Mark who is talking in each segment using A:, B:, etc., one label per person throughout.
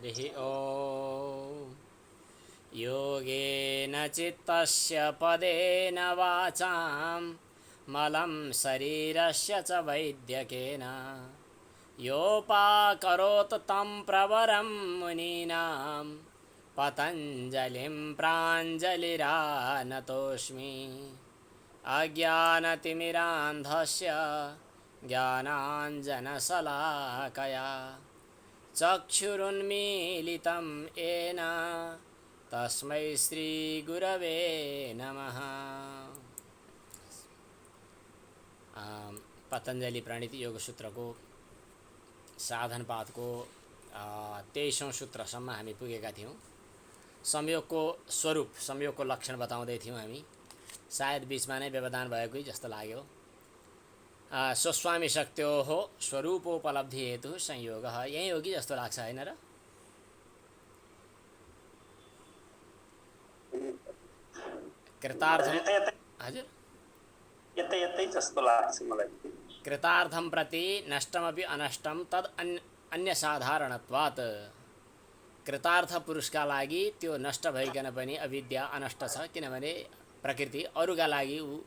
A: हरिः ॐ योगेन चित्तस्य पदेन वाचां मलं शरीरस्य च वैद्यकेन योपाकरोत् तं प्रवरं मुनीनां पतञ्जलिं प्राञ्जलिरानतोऽस्मि अज्ञानतिमिरान्धस्य ज्ञानाञ्जनशलाकया चक्षुरुन्मीलितं येन तस्मै श्रीगुरवे नमः। पतञ्जलि प्रणीत योग सूत्र को साधन पाठ को 23औं सूत्रसम्म हामी पुगेका थियौँ। संयोग को स्वरूप, संयोग को लक्षण बताउँदै थियौँ हामी। सायद बीचमा नै व्यवधान भएको जस्तो लाग्यो। स्वस्वामी शक्त्योः स्वरूपोपलब्धि हेतु संयोगः, यही हो कि जस्तो लाग्छ, हैन र? कृतार्थम, हजुर
B: यतै जस्तो लाग्छ मलाई।
A: कृतार्थम प्रति नष्टमपि अनष्टम तद अन्य साधारणत्वात्। कृतार्थ पुरुषका लागि त्यो नष्ट भइकन पनि अविद्या अनष्ट छ, किनभने प्रकृति अरूका लागि ऊ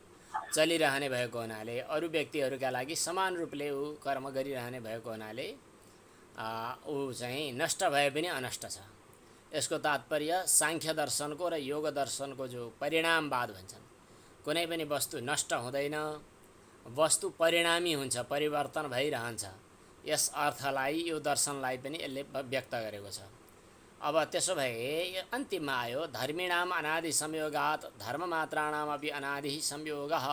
A: चलिरहने भएको हुनाले, अरू व्यक्तिहरूका लागि समान रूपले ऊ कर्म गरिरहने भएको हुनाले ऊ चाहिँ नष्ट भए पनि अनष्ट छ। यसको तात्पर्य सांख्य दर्शनको र योग दर्शनको जो परिणामवाद भन्छन्, कुनै पनि वस्तु नष्ट हुँदैन, वस्तु परिणामी हुन्छ, परिवर्तन भइरहन्छ। यस अर्थलाई, यो दर्शनलाई पनि यसले व्यक्त गरेको छ। अब त्यसो भए अन्तिममा आयो धर्मिणाम अनादि संयोगात् धर्ममात्राणामपि अनादि संयोगः।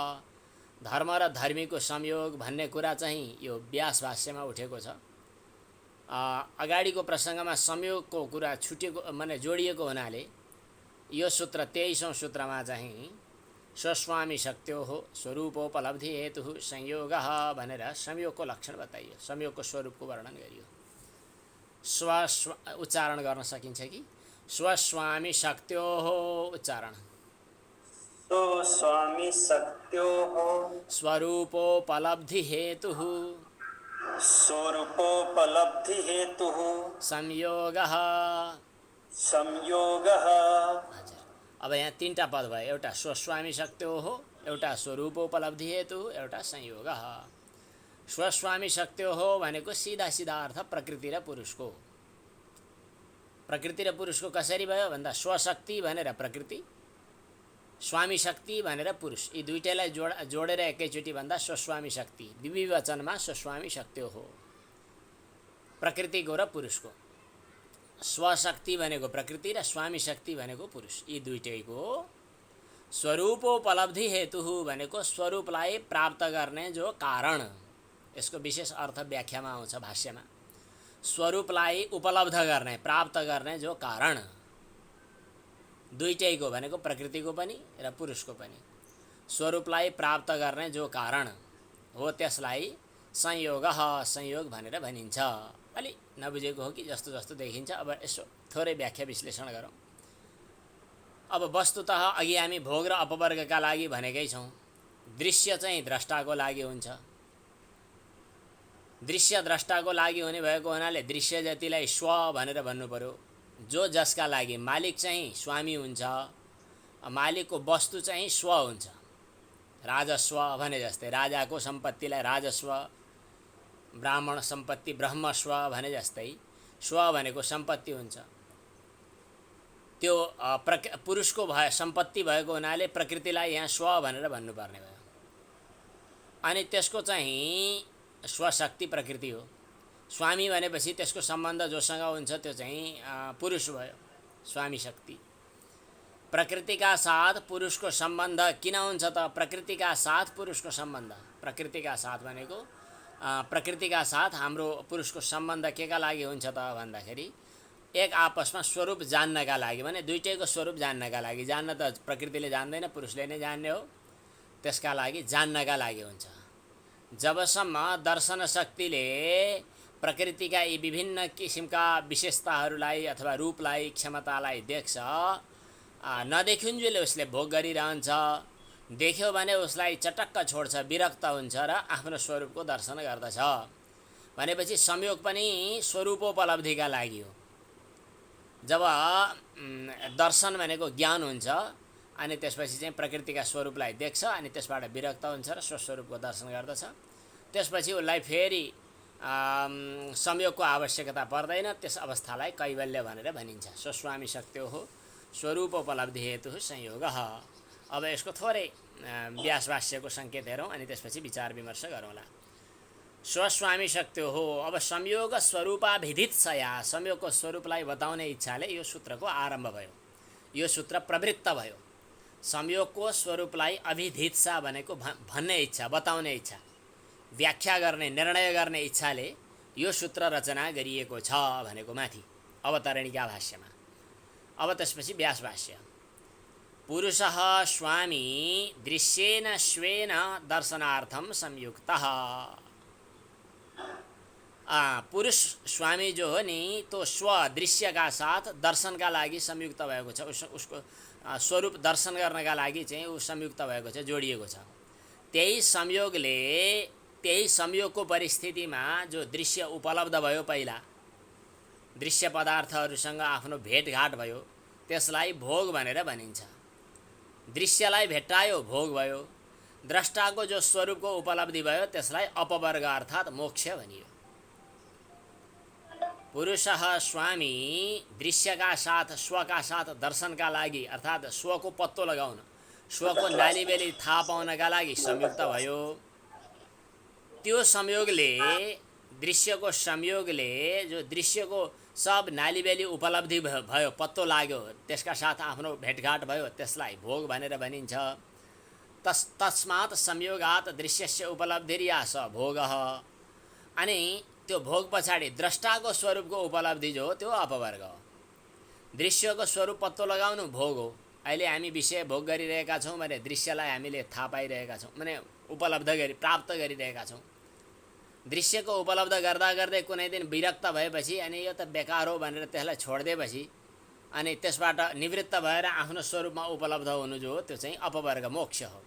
A: धर्म र धर्मीको संयोग भन्ने कुरा चाहिँ यो व्यास भाष्यमा उठेको छ। अगाडिको प्रसङ्गमा संयोगको कुरा छुटेको माने जोडिएको हुनाले यो सूत्र 23औं सूत्रमा चाहिँ स्वस्वामी शक्त्योः स्वरूपोपलब्धि हेतु संयोगः भनेर संयोगको लक्षण बताइयो, संयोगको स्वरूपको वर्णन गरियो। उच्चारण गर्न सकिन्छ कि? स्वस्वामी शक्त्योः उच्चारण।
B: स्वस्वामी शक्त्योः
A: स्वरूपोपलब्धि हेतुः
B: स्वरूपोपलब्धि हेतुः
A: संयोगः।
B: संयोगः।
A: हजुर, अब यहाँ तीनटा पद भयो, एउटा स्वस्वामी शक्त्योः, एउटा स्वरूपोपलब्धि हेतु, एउटा संयोगः। स्वस्वामी शक्त्योः भनेको सीधा सीधा अर्थ प्रकृति र पुरुषको। प्रकृति र पुरुषको कसरी भयो भन्दा स्वशक्ति भनेर प्रकृति, स्वामी शक्ति भनेर पुरुष, यी दुईटैलाई जोडेर एकैचोटि भन्दा स्वस्वामी शक्ति। द्विवचनमा स्वस्वामी शक्त्योः, प्रकृतिको र पुरुषको। स्वशक्ति भनेको प्रकृति र स्वामी शक्ति भनेको पुरुष, यी दुईटैको स्वरूपोपलब्धि हेतु भनेको स्वरूपलाई प्राप्त गर्ने जो कारण। यसको विशेष अर्थ व्याख्यामा आउँछ भाष्यमा। स्वरूपलाई उपलब्ध गर्ने, प्राप्त गर्ने जो कारण, दुईटैको भनेको प्रकृतिको पनि र पुरुषको पनि स्वरूपलाई प्राप्त गर्ने जो कारण हो, त्यसलाई संयोगः, संयोग भनेर भनिन्छ। अलि नबुझेको हो कि जस्तो जस्तो देखिन्छ। अब यसो थोरै व्याख्या विश्लेषण गरौँ। अब वस्तुतः अघि हामी भोग र अपवर्गका लागि भनेकै छौँ। दृश्य चाहिँ द्रष्टाको लागि हुन्छ। दृश्य द्रष्टाको लागि हुने भएको हुनाले दृश्य जतिलाई स्व भनेर भन्नु पर्यो। जो जसका लागि मालिक चाहिँ स्वामी हुन्छ, मालिकको वस्तु चाहिँ स्व हुन्छ। राजस्व भने जस्तै राजाको सम्पत्तिलाई राजस्व, ब्राह्मण सम्पत्ति ब्रह्मस्व भने जस्तै स्व भनेको सम्पत्ति हुन्छ। त्यो पुरुषको सम्पत्ति भएको हुनाले प्रकृतिलाई यहाँ स्व भनेर भन्नुपर्ने भयो। अनि त्यसको चाहिँ स्वशक्ति प्रकृति हो। स्वामी भनेपछि त्यसको सम्बन्ध जोसँग हुन्छ त्यो चाहिँ पुरुष भयो, स्वामी शक्ति। प्रकृतिका साथ पुरुषको सम्बन्ध किन हुन्छ त? प्रकृतिका साथ पुरुषको सम्बन्ध, प्रकृतिका साथ भनेको प्रकृतिका साथ हाम्रो पुरुषको सम्बन्ध केका लागि हुन्छ त भन्दाखेरि एक आपसमा स्वरूप जान्नका लागि, भने दुईटैको स्वरूप जान्नका लागि। जान्न त प्रकृतिले जान्दैन, पुरुषले नै जान्ने हो। त्यसका लागि जान्नका लागि हुन्छ। जबसम्म दर्शन शक्तिले प्रकृतिका यी विभिन्न किसिमका विशेषताहरूलाई अथवा रूपलाई, क्षमतालाई देख्छ, नदेखुन्जेल उसले भोग गरिरहन्छ। देख्यो भने उसलाई चटक्क छोड्छ, विरक्त हुन्छ र आफ्नो स्वरूपको दर्शन गर्दछ। भनेपछि संयोग पनि स्वरूपोपलब्धिका लागि हो। जब दर्शन भनेको ज्ञान हुन्छ अनि त्यसपछि चाहिँ प्रकृतिका स्वरूपलाई देख्छ अनि त्यसबाट विरक्त हुन्छ र स्वस्वरूपको दर्शन गर्दछ। त्यसपछि उसलाई फेरि संयोगको आवश्यकता पर्दैन। त्यस अवस्थालाई कैवल्य भनेर भनिन्छ। स्वस्वामी शक्त्यो हो स्वरूपोपलब्धि हेतु संयोग। अब यसको थोरै व्यासभाष्यको सङ्केत हेरौँ अनि त्यसपछि विचार विमर्श गरौँला। स्वस्वामी शक्त्यो हो। अब संयोग स्वरूपाभिधित सया, संयोगको स्वरूपलाई बताउने इच्छाले यो सूत्रको आरम्भ भयो, यो सूत्र प्रवृत्त भयो। संयोगको स्वरूपलाई अभिधित्सा भनेको भन्ने इच्छा, बताउने इच्छा, व्याख्या गर्ने, निर्णय गर्ने इच्छाले यो सूत्र रचना गरिएको छ भनेको माथि अवतरणिका भाष्यमा। अब त्यसपछि व्यास भाष्य। पुरुषः स्वामी दृश्येन स्वेन दर्शनार्थम संयुक्तः। पुरुष स्वामी जो हो नि तो स्व दृश्यका साथ दर्शनका लागि संयुक्त भएको छ। उसको स्वरूप दर्शन गर्नका लागि चाहिँ ऊ संयुक्त भएको छ, जोडिएको छ। त्यही संयोगले, त्यही संयोगको परिस्थितिमा जो दृश्य उपलब्ध भयो, पहिला दृश्य पदार्थहरूसँग आफ्नो भेटघाट भयो, त्यसलाई भोग भनेर भनिन्छ। दृश्यलाई भेट्टायो, भोग भयो। द्रष्टाको जो स्वरूपको उपलब्धि भयो त्यसलाई अपवर्ग अर्थात् मोक्ष भनियो। पुरुषः स्वामी दृश्यका साथ, स्वका साथ दर्शनका लागि अर्थात् स्वको पत्तो लगाउन, स्वको नालीबेली थाहा पाउनका लागि संयुक्त भयो। त्यो संयोगले, दृश्यको संयोगले जो दृश्यको सब नालीबेली उपलब्धि भयो, पत्तो लाग्यो, त्यसका साथ आफ्नो भेटघाट भयो, त्यसलाई भोग भनेर भनिन्छ। तस्मात् संयोगात् दृश्यस्य उपलब्धिर्या स भोगः। अनि त्यो भोग पछाडि द्रष्टाको स्वरूपको उपलब्धि जो हो त्यो अपवर्ग हो। दृश्यको स्वरूप पत्तो लगाउनु भोग हो। अहिले हामी विषय भोग गरिरहेका छौँ भने दृश्यलाई हामीले थाहा पाइरहेका छौँ, माने उपलब्ध प्राप्त गरिरहेका छौँ। दृश्यको उपलब्ध गर्दा गर्दै कुनै दिन विरक्त भएपछि अनि यो त बेकार हो भनेर त्यसलाई छोडिदिएपछि अनि त्यसबाट निवृत्त भएर आफ्नो स्वरूपमा उपलब्ध हुनु जो हो त्यो चाहिँ अपवर्ग मोक्ष हो।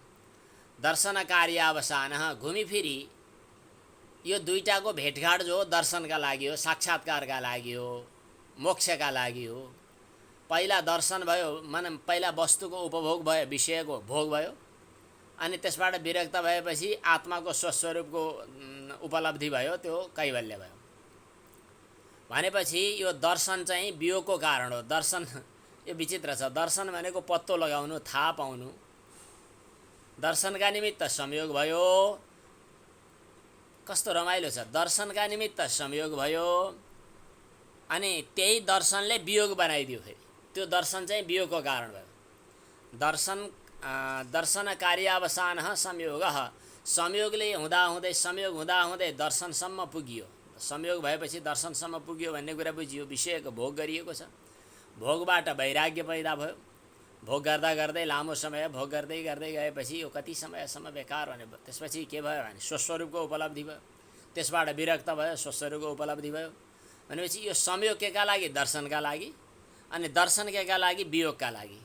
A: दर्शन कार्यावसान, घुमिफिरी यो दुईटाको भेटघाट जो दर्शनका लागि हो, साक्षात्कारका लागि हो, मोक्षका लागि हो। पहिला दर्शन भयो, माने पहिला वस्तुको उपभोग भयो, विषयको भोग भयो, अनि त्यसबाट विरक्त भएपछि आत्माको स्वस्वरूपको उपलब्धि भयो, त्यो कैवल्य भयो। भनेपछि यो दर्शन चाहिँ वियोगको कारण हो। दर्शन यो विचित्र छ। दर्शन भनेको पत्तो लगाउनु, थाहा पाउनु। दर्शनका निमित्त संयोग भयो। कस्तो रमाइलो छ। दर्शनका निमित्त संयोग भयो अनि त्यही दर्शनले वियोग बनाइदियो। फेरि त्यो दर्शन चाहिँ वियोगको कारण भयो। दर्शन कार्यावसान संयोग। संयोगले हुँदाहुँदै, संयोग हुँदाहुँदै दर्शनसम्म पुगियो। संयोग भएपछि दर्शनसम्म पुग्यो भन्ने कुरा बुझियो। विषयको भोग गरिएको छ। भोगबाट वैराग्य पैदा भयो। भोग गर्दा गर्दै लामो समय भोग गर्दै गर्दै गएपछि यो कति समयसम्म बेकार भने त्यसपछि के भयो भने स्वस्वरूपको उपलब्धि भयो। त्यसबाट विरक्त भयो, स्वस्वरूपको उपलब्धि भयो। भनेपछि यो संयोग केका लागि? दर्शनका लागि। अनि दर्शन केका लागि? वियोगका लागि।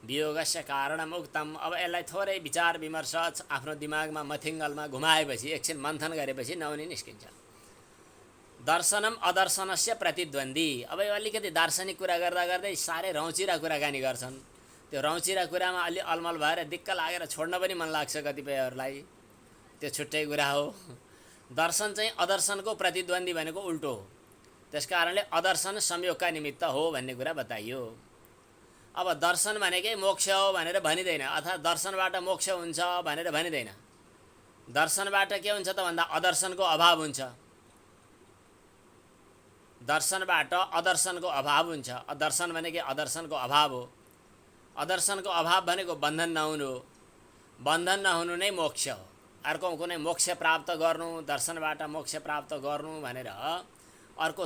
A: वियोगस्य कारणम उक्तम। अब यसलाई थोरै विचार विमर्श आफ्नो दिमागमा मथिङ्गलमा घुमाएपछि, एकछिन मन्थन गरेपछि नहुने निस्किन्छ। दर्शनम अदर्शनस्य प्रतिद्वन्दी। अब यो अलिकति दार्शनिक कुरा गर्दा गर्दै साह्रै रौचिरा कुराकानी गर्छन्। त्यो रौचिरा कुरामा अलि अलमल भएर दिक्क लागेर छोड्न पनि मन लाग्छ कतिपयहरूलाई। त्यो छुट्टै कुरा हो। दर्शन चाहिँ अदर्शनको प्रतिद्वन्दी भनेको उल्टो हो। त्यसकारणले अदर्शन संयोगका निमित्त हो भन्ने कुरा बताइयो। अब दर्शन भनेकै मोक्ष हो भनेर भनिँदैन, अथवा दर्शनबाट मोक्ष हुन्छ भनेर भनिँदैन। दर्शनबाट के हुन्छ त भन्दा अदर्शनको अभाव हुन्छ। दर्शनबाट अदर्शनको अभाव हुन्छ। दर्शन भनेकै अदर्शनको अभाव हो। अदर्शनको अभाव भनेको बन्धन नहुनु हो। बन्धन नहुनु नै मोक्ष हो। अर्को कुनै मोक्ष प्राप्त गर्नु, दर्शनबाट मोक्ष प्राप्त गर्नु भनेर अर्को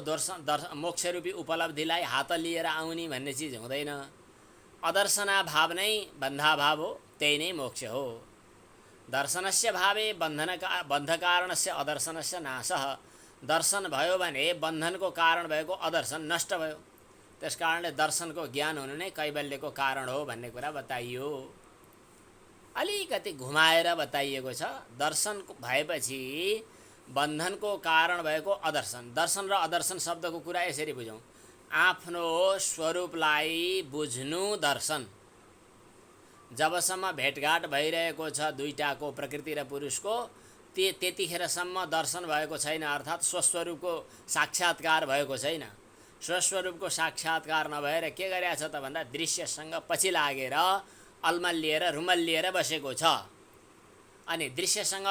A: मोक्षरूपी उपलब्धिलाई हात लिएर आउने भन्ने चिज हुँदैन। अदर्शनाभाव नै बन्धाभाव हो, त्यही नै मोक्ष हो। दर्शनस्य भावे बन्धकारणस्य अदर्शनस्य नाशः। दर्शन भयो भने बन्धनको कारण भएको अदर्शन नष्ट भयो। त्यसकारणले दर्शनको ज्ञान हुनु नै कैवल्यको कारण हो भन्ने कुरा बताइयो। अलिकति घुमाएर बताइएको छ। दर्शन भएपछि बन्धनको कारण भएको अदर्शन। दर्शन र अदर्शन शब्दको कुरा यसरी बुझौँ। आफ्नो स्वरूपलाई बुझ्नु दर्शन। जबसम्म भेटघाट भइरहेको छ दुईटाको, प्रकृति र पुरुषको, त्यतिखेरसम्म दर्शन भएको छैन, अर्थात् स्वस्वरूपको साक्षात्कार भएको छैन। स्वस्वरूपको साक्षात्कार नभएर के गरेछ त भन्दा दृश्यसँग पछि लागेर अल्मलिएर रुमल्लिएर बसेको छ। अनि दृश्यसँग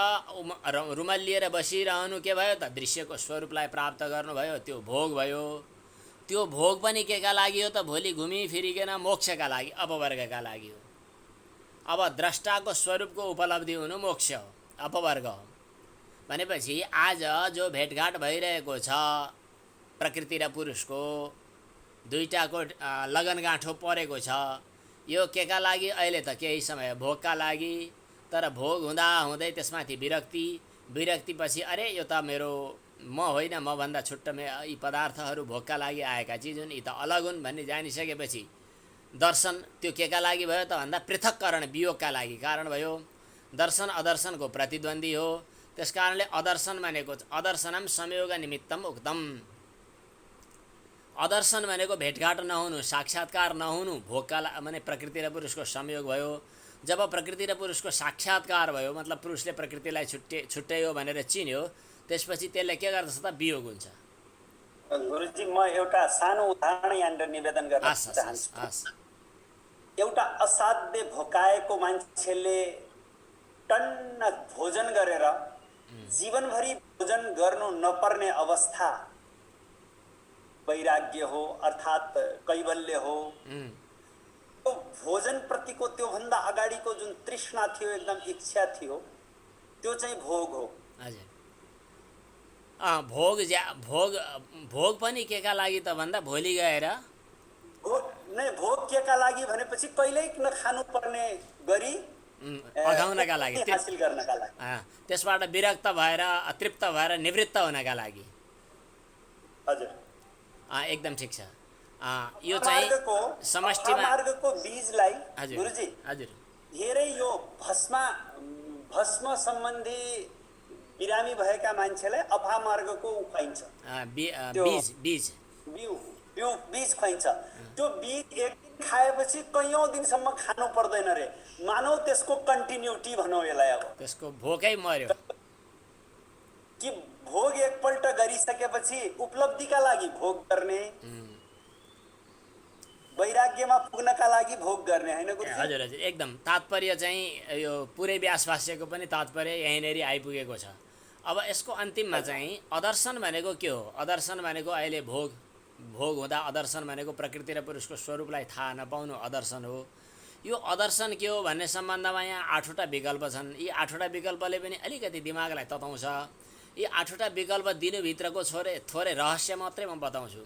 A: रुमल्लिएर बसिरहनु के भयो त? दृश्यको स्वरूपलाई प्राप्त गर्नुभयो, त्यो भोग भयो। त्यो भोग पनि केका लागि हो त? भोलि घुमिफिरिकन मोक्षका लागि, अपवर्गका लागि हो। अब द्रष्टाको स्वरूपको उपलब्धि हुनु मोक्ष हो, अपवर्ग हो। भनेपछि आज जो भेटघाट भइरहेको छ प्रकृति र पुरुषको, दुईटाको लगनगाँठो परेको छ, यो केका लागि? अहिले त केही समय भोगका लागि। तर भोग हुँदा हुँदै त्यसमाथि विरक्ति, विरक्तिपछि अरे यो त मेरो म होइन, मभन्दा छुट्ट यी पदार्थहरू भोगका लागि आएका चिज हुन्, यी त अलग हुन् भन्ने जानिसकेपछि दर्शन त्यो केका लागि भयो त भन्दा पृथक्करण, वियोगका लागि कारण भयो। दर्शन अदर्शनको प्रतिद्वन्दी हो। त्यस कारणले अदर्शन भनेको अदर्शनम संयोग निमित्तम उक्तम। अदर्शन भनेको भेटघाट नहुनु, साक्षात्कार नहुनु, भोगका माने प्रकृति र पुरुषको संयोग भयो। जब प्रकृति र पुरुषको साक्षात्कार भयो, मतलब पुरुषले प्रकृतिलाई छुट्यायो भनेर चिन्यो, त्यसपछि त्यसले के गर्दछ त? वियोग हुन्छ।
B: गुरुजी, म एउटा सानो उदाहरण यहाँनिर निवेदन गर्न चाहन्छु। एउटा असाध्य भोकाएको मान्छेले टन्न भोजन गरेर जीवनभरि भोजन गर्नु नपर्ने अवस्था वैराग्य हो, अर्थात् कैवल्य हो। तो भोजन प्रतिको त्योभन्दा अगाडिको जुन तृष्णा थियो, एकदम इच्छा थियो, त्यो चाहिँ भोग हो।
A: हजुर, भोग पनि केका लागि त भन्दा भोलि गएर
B: भोग केका लागि भनेपछि कहिल्यै नखानु पर्ने गरी
A: अघाउनका लागि,
B: हासिल गर्नका लागि,
A: त्यसबाट विरक्त भएर अतृप्त भएर निवृत्त हुनका लागि।
B: हजुर,
A: एकदम ठिक छ। यो चाहिँ समष्टिमा
B: मार्गको बीजलाई
A: हजुर
B: गुरुजी
A: हजुर
B: धेरै यो भस्म सम्बन्धी बिरामी भएका मान्छेलाई अफामार्गको खुवाइन्छ। बीज खुवाइन्छ। त्यो बीज एक दिन खाएपछि कैयौँ दिनसम्म खानु पर्दैन रे, मानौ त्यसको कन्टिन्युटी भनौँ यसलाई। अब
A: त्यसको भोकै मर्यो
B: कि भोग एकपल्ट गरिसकेपछि उपलब्धिका लागि भोग गर्ने, वैराग्यमा पुग्नका लागि भोग गर्ने, होइन गुरुजी?
A: हजुर हजुर, एकदम तात्पर्य चाहिँ यो पुरै व्यासभाष्यको पनि तात्पर्य यहीँनेरि आइपुगेको छ। अब यसको अन्तिममा चाहिँ अदर्शन भनेको के हो? अदर्शन भनेको अहिले भोग हुँदा अदर्शन भनेको प्रकृति र पुरुषको स्वरूपलाई थाहा नपाउनु अदर्शन हो। यो अदर्शन के हो भन्ने सम्बन्धमा यहाँ 8वटा विकल्प छन्। यी 8वटा विकल्पले पनि अलिकति दिमागलाई तताउँछ। यी 8वटा विकल्प दिनुभित्रको थोरै रहस्य मात्रै म बताउँछु।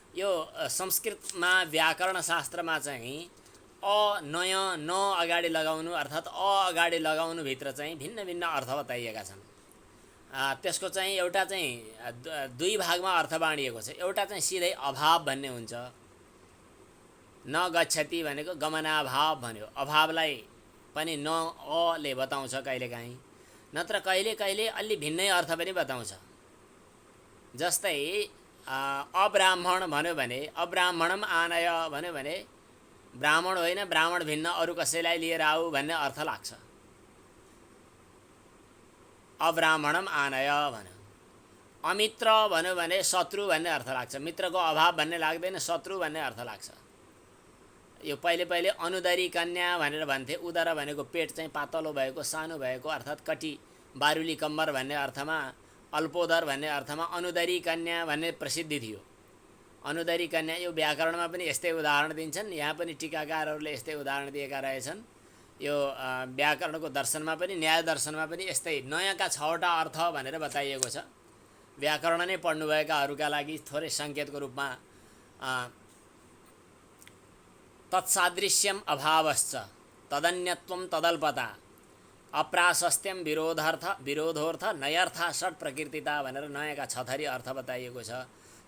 A: यो संस्कृतमा व्याकरण शास्त्रमा चाहिँ नय न अगाडि लगाउनु, अर्थात् अगाडि लगाउनुभित्र चाहिँ भिन्न भिन्न अर्थ बताइएका छन्। त्यसको चाहिँ एउटा चाहिँ दुई भागमा अर्थ बाँडिएको छ। एउटा चाहिँ सिधै अभाव भन्ने हुन्छ, न गच्छति भनेको गमनाभाव भन्यो, अभावलाई पनि न अले बताउँछ कहिलेकाहीँ, नत्र कहिले कहिले अलि भिन्नै अर्थ पनि बताउँछ। जस्तै अब्राह्मण भन्यो भने अब्राह्मणम आनय भन्यो भने ब्राह्मण होइन, ब्राह्मण भिन्न अरू कसैलाई लिएर आऊ भन्ने अर्थ लाग्छ। अब्राह्मणम आनय भन्यो। अमित्र भन्यो भने शत्रु भन्ने अर्थ लाग्छ। मित्रको अभाव भन्ने लाग्दैन, शत्रु भन्ने अर्थ लाग्छ। यो पहिले अनुदरी कन्या भनेर भन्थे। उदर भनेको पेट चाहिँ पातलो भएको, सानो भएको, अर्थात् कटी बारुली कम्मर भन्ने अर्थमा, अल्पोदर भन्ने अर्थमा अनुदरी कन्या भन्ने प्रसिद्धि थियो। अनुदरी कन्या यो व्याकरणमा पनि यस्तै उदाहरण दिन्छन्, यहाँ पनि टीकाकारहरूले यस्तै उदाहरण दिएका रहेछन्। यो व्याकरणको दर्शनमा पनि, न्याय दर्शनमा पनि यस्तै नयाँका 6वटा अर्थ भनेर बताइएको छ। व्याकरण नै पढ्नुभएकाहरूका लागि थोरै सङ्केतको रूपमा तत्सादृश्यम अभावश्च तदन्यत्वम तदल्पता अप्राशस्त्यम विरोधोर्थ नयर्था षट् प्रकृतिता भनेर नयाँका 6 थरी अर्थ बताइएको छ।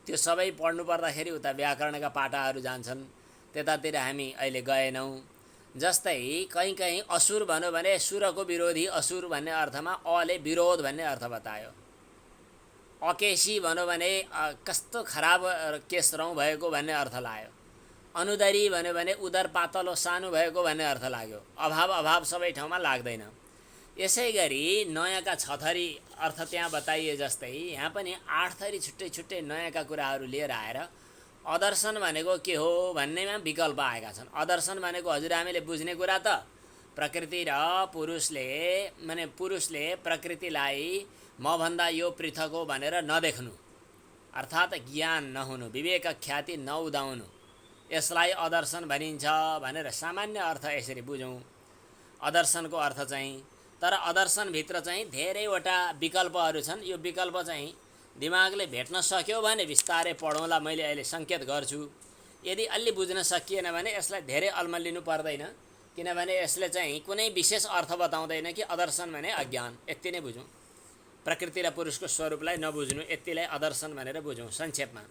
A: त्यो सबै पढ्नु पर्दाखेरि उता व्याकरणका पाटाहरू जान्छन्, त्यतातिर हामी अहिले गएनौँ। जस्तै कहीँ कहीँ असुर भन्यो भने सुरको विरोधी असुर भन्ने अर्थमा अले विरोध भन्ने अर्थ बतायो। अकेशी भन्यो भने कस्तो खराब केशरौँ भएको भन्ने अर्थ लाग्यो। अनुदरी भन्यो भने उदर पातलो सानो भएको भन्ने अर्थ लाग्यो। अभाव सबै ठाउँमा लाग्दैन। यसै गरी नयाँका 6 थरी अर्थ त्यहाँ बताइए जस्तै यहाँ पनि 8 थरी छुट्टै छुट्टै नयाँका कुराहरू लिएर आएर अदर्शन भनेको के हो भन्नेमा विकल्प आएका छन्। अदर्शन भनेको हजुर हामीले बुझ्ने कुरा त प्रकृति र पुरुषले प्रकृतिलाई मभन्दा यो पृथक हो भनेर नदेख्नु, अर्थात् ज्ञान नहुनु, विवेक ख्याति नउदाउनु, यसलाई अदर्शन भनिन्छ भनेर सामान्य अर्थ यसरी बुझौँ अदर्शनको अर्थ चाहिँ। तर अदर्शनभित्र चाहिँ धेरैवटा विकल्पहरू छन्। यो विकल्प चाहिँ दिमागले भेट्न सक्यो भने बिस्तारै पढौँला, मैले अहिले सङ्केत गर्छु। यदि अलि बुझ्न सकिएन भने यसलाई धेरै अल्मलिनु पर्दैन, किनभने यसले चाहिँ कुनै विशेष अर्थ बताउँदैन कि अदर्शन भने अज्ञान, यति नै बुझौँ। प्रकृति र पुरुषको स्वरूपलाई नबुझ्नु, यतिलाई अदर्शन भनेर बुझौँ संक्षेपमा।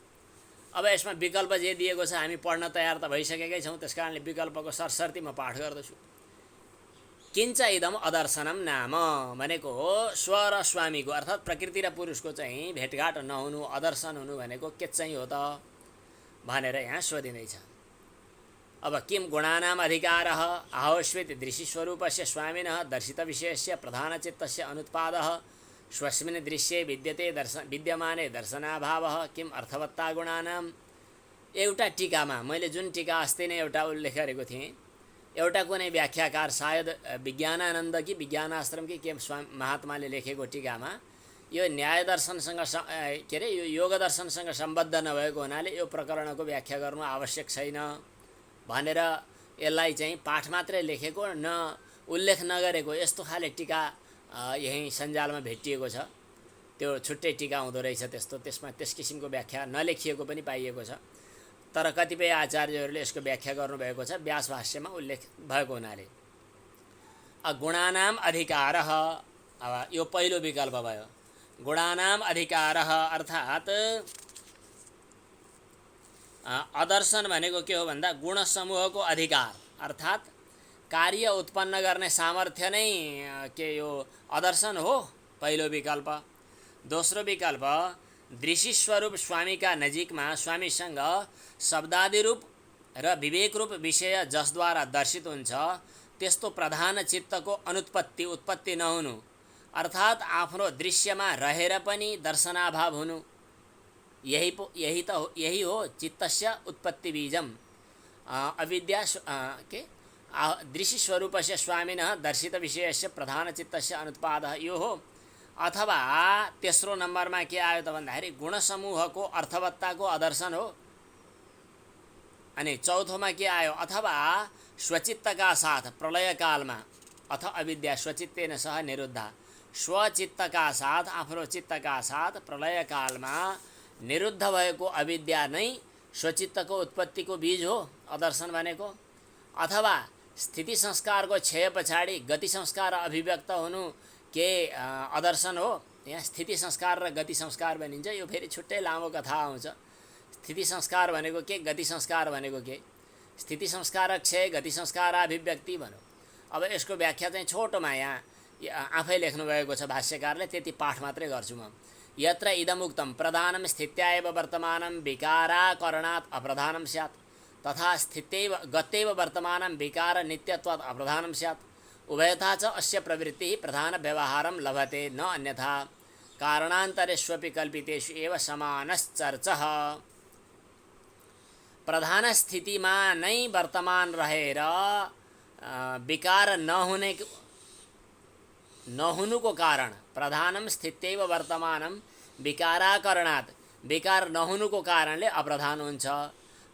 A: अब यसमा विकल्प जे दिएको छ हामी पढ्न तयार त भइसकेकै छौँ, त्यस कारणले विकल्पको सरसर्ती म पाठ गर्दछु। किञ्च इदम अदर्शनम नाम भनेको हो स्व र स्वामीको अर्थात् प्रकृति र पुरुषको चाहिँ भेटघाट नहुनु, अदर्शन हुनु भनेको के चाहिँ हो त भनेर यहाँ सोधिँदैछ। अब किम गुणानाम अधिकारः आहोस्वित दृश्यस्वरूपस्य स्वामिनः दर्शितविषयस्य प्रधानचित्तस्य अनुत्पादः स्वस्मिन् दृश्ये विद्यमाने दर्शनाभावः किम अर्थवत्ता गुणानाम। एउटा टीकामा मैले जुन टीका अस्ति नै एउटा उल्लेख गरेको थिएँ, एउटा कुनै व्याख्याकार सायद विज्ञानानन्द कि विज्ञानाश्रम कि के महात्माले लेखेको टीकामा यो न्याय दर्शनसँग यो योग दर्शनसँग सम्बद्ध नभएको हुनाले यो प्रकरणको व्याख्या गर्नु आवश्यक छैन भनेर यसलाई चाहिँ पाठ मात्रै लेखेको, न उल्लेख नगरेको यस्तो खाले टीका यही सञ्जालमा भेटिएको छ। त्यो छुट्टै टीका हुँदो रहेछ त्यस्तो, त्यसमा त्यस किसिमको व्याख्या नलेखिएको पनि पाइएको छ। तर कतिपय आचार्यहरूले यसको व्याख्या गर्नुभएको छ व्यास भाष्यमा उल्लेख भएको हुनाले। गुणानाम अधिकारः, अब यो पहिलो विकल्प भयो। गुणानाम अधिकारः अर्थात् अदर्शन भनेको के हो भन्दा गुण समूहको अधिकार अर्थात् कार्य उत्पन्न गर्ने सामर्थ्य नै के यो अदर्शन हो, पहिलो विकल्प। दोस्रो विकल्प दृश्य स्वरूप स्वामीका नजिकमा स्वामीसँग शब्दादि रूप र विवेक रूप विषय जसद्वारा दर्शित हुन्छ त्यस्तो प्रधान चित्तको उत्पत्ति नहुनु, अर्थात् आफ्नो दृश्यमा रहेर पनि दर्शनाभाव हुनु, यही हो चित्तस्य उत्पत्ति बीजम। अविद्या दृश्य स्वरूपस्य स्वामिनः दर्शित विषयस्य प्रधान चित्तस्य अनुत्पादः यो हो। अथवा तेस्रो नम्बरमा के आयो त भन्दाखेरि गुण समूहको अर्थवत्ताको अदर्शन हो। अनि चौथोमा के आयो, अथवा स्वचित्तका साथ प्रलयकालमा अथ अविद्या स्वचित्तेन सह निरुद्धा, स्वचित्तका साथ आफ्नो चित्तका साथ प्रलयकालमा निरुद्ध भएको अविद्या नै स्वचित्तको उत्पत्तिको बीज हो अदर्शन भनेको। अथवा स्थिति संस्कारको क्षय पछाडि गति संस्कार अभिव्यक्त हुनु के अदर्शन हो। यहाँ स्थिति संस्कार र गति संस्कार भनिन्छ, यो फेरि छुट्टै लामो कथा आउँछ। स्थिति संस्कार भनेको के, गति संस्कार भनेको के। स्थिति संस्कार क्षय, गति संस्कार अभिव्यक्ति भनौँ। अब यसको व्याख्या चाहिँ छोटोमा यहाँ आफै लेख्नुभएको छ भाष्यकारले, त्यति पाठ मात्रै गर्छु म। यत्र इदमुक्तम प्रधानम स्थित्या एव वर्तमानं विकाराकरणात् अप्रधानं स्यात् तथा स्थित्यैव गत्यैव वर्तमानं विकार नित्यत्वात् अप्रधानं स्यात् उभयथा च अस्य प्रवृत्तिः प्रधान व्यवहारं लभते न अन्यथा कारणान्तरेष्वपि कल्पितेषु एव समानश्चर्चः। प्रधान स्थितिमा नै वर्तमान रहेर विकार नहुनुको कारण प्रधानम स्थित्यैव वर्तमानं विकाराकरणात् विकार नहुनुको कारणले अप्रधान हुन्छ।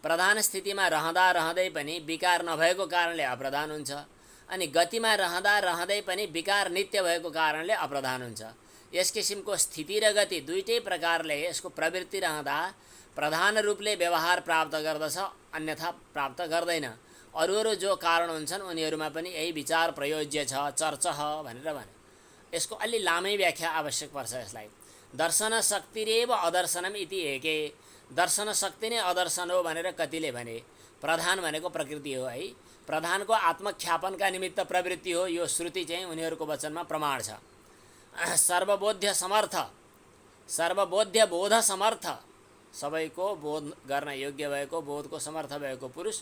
A: प्रधान स्थितिमा रहँदा रहँदै पनि विकार नभएको कारणले अप्रधान हुन्छ। अनि गतिमा रहँदा रहँदै पनि विकार नित्य भएको कारणले अप्रधान हुन्छ। यस किसिमको स्थिति र गति दुईटै प्रकारले यसको प्रवृत्ति रहँदा प्रधान रूपले व्यवहार प्राप्त गर्दछ, अन्यथा प्राप्त गर्दैन। अरू जो कारण हुन्छन् उनीहरूमा पनि यही विचार प्रयोज्य छ, चर्च भनेर भने। यसको अलि लामै व्याख्या आवश्यक पर्छ यसलाई। दर्शन शक्तिरेव अदर्शनम इति एके, दर्शन शक्ति नै अदर्शन हो भनेर कतिले भने। प्रधान भनेको प्रकृति हो है, प्रधानको आत्मख्यापनका निमित्त प्रवृत्ति हो, यो श्रुति चाहिँ उनीहरूको वचनमा प्रमाण छ। सर्वबोध्य समर्थ सर्वबोध्य बोध समर्थ, सबैको बोध गर्न योग्य भएको, बोधको समर्थ भएको पुरुष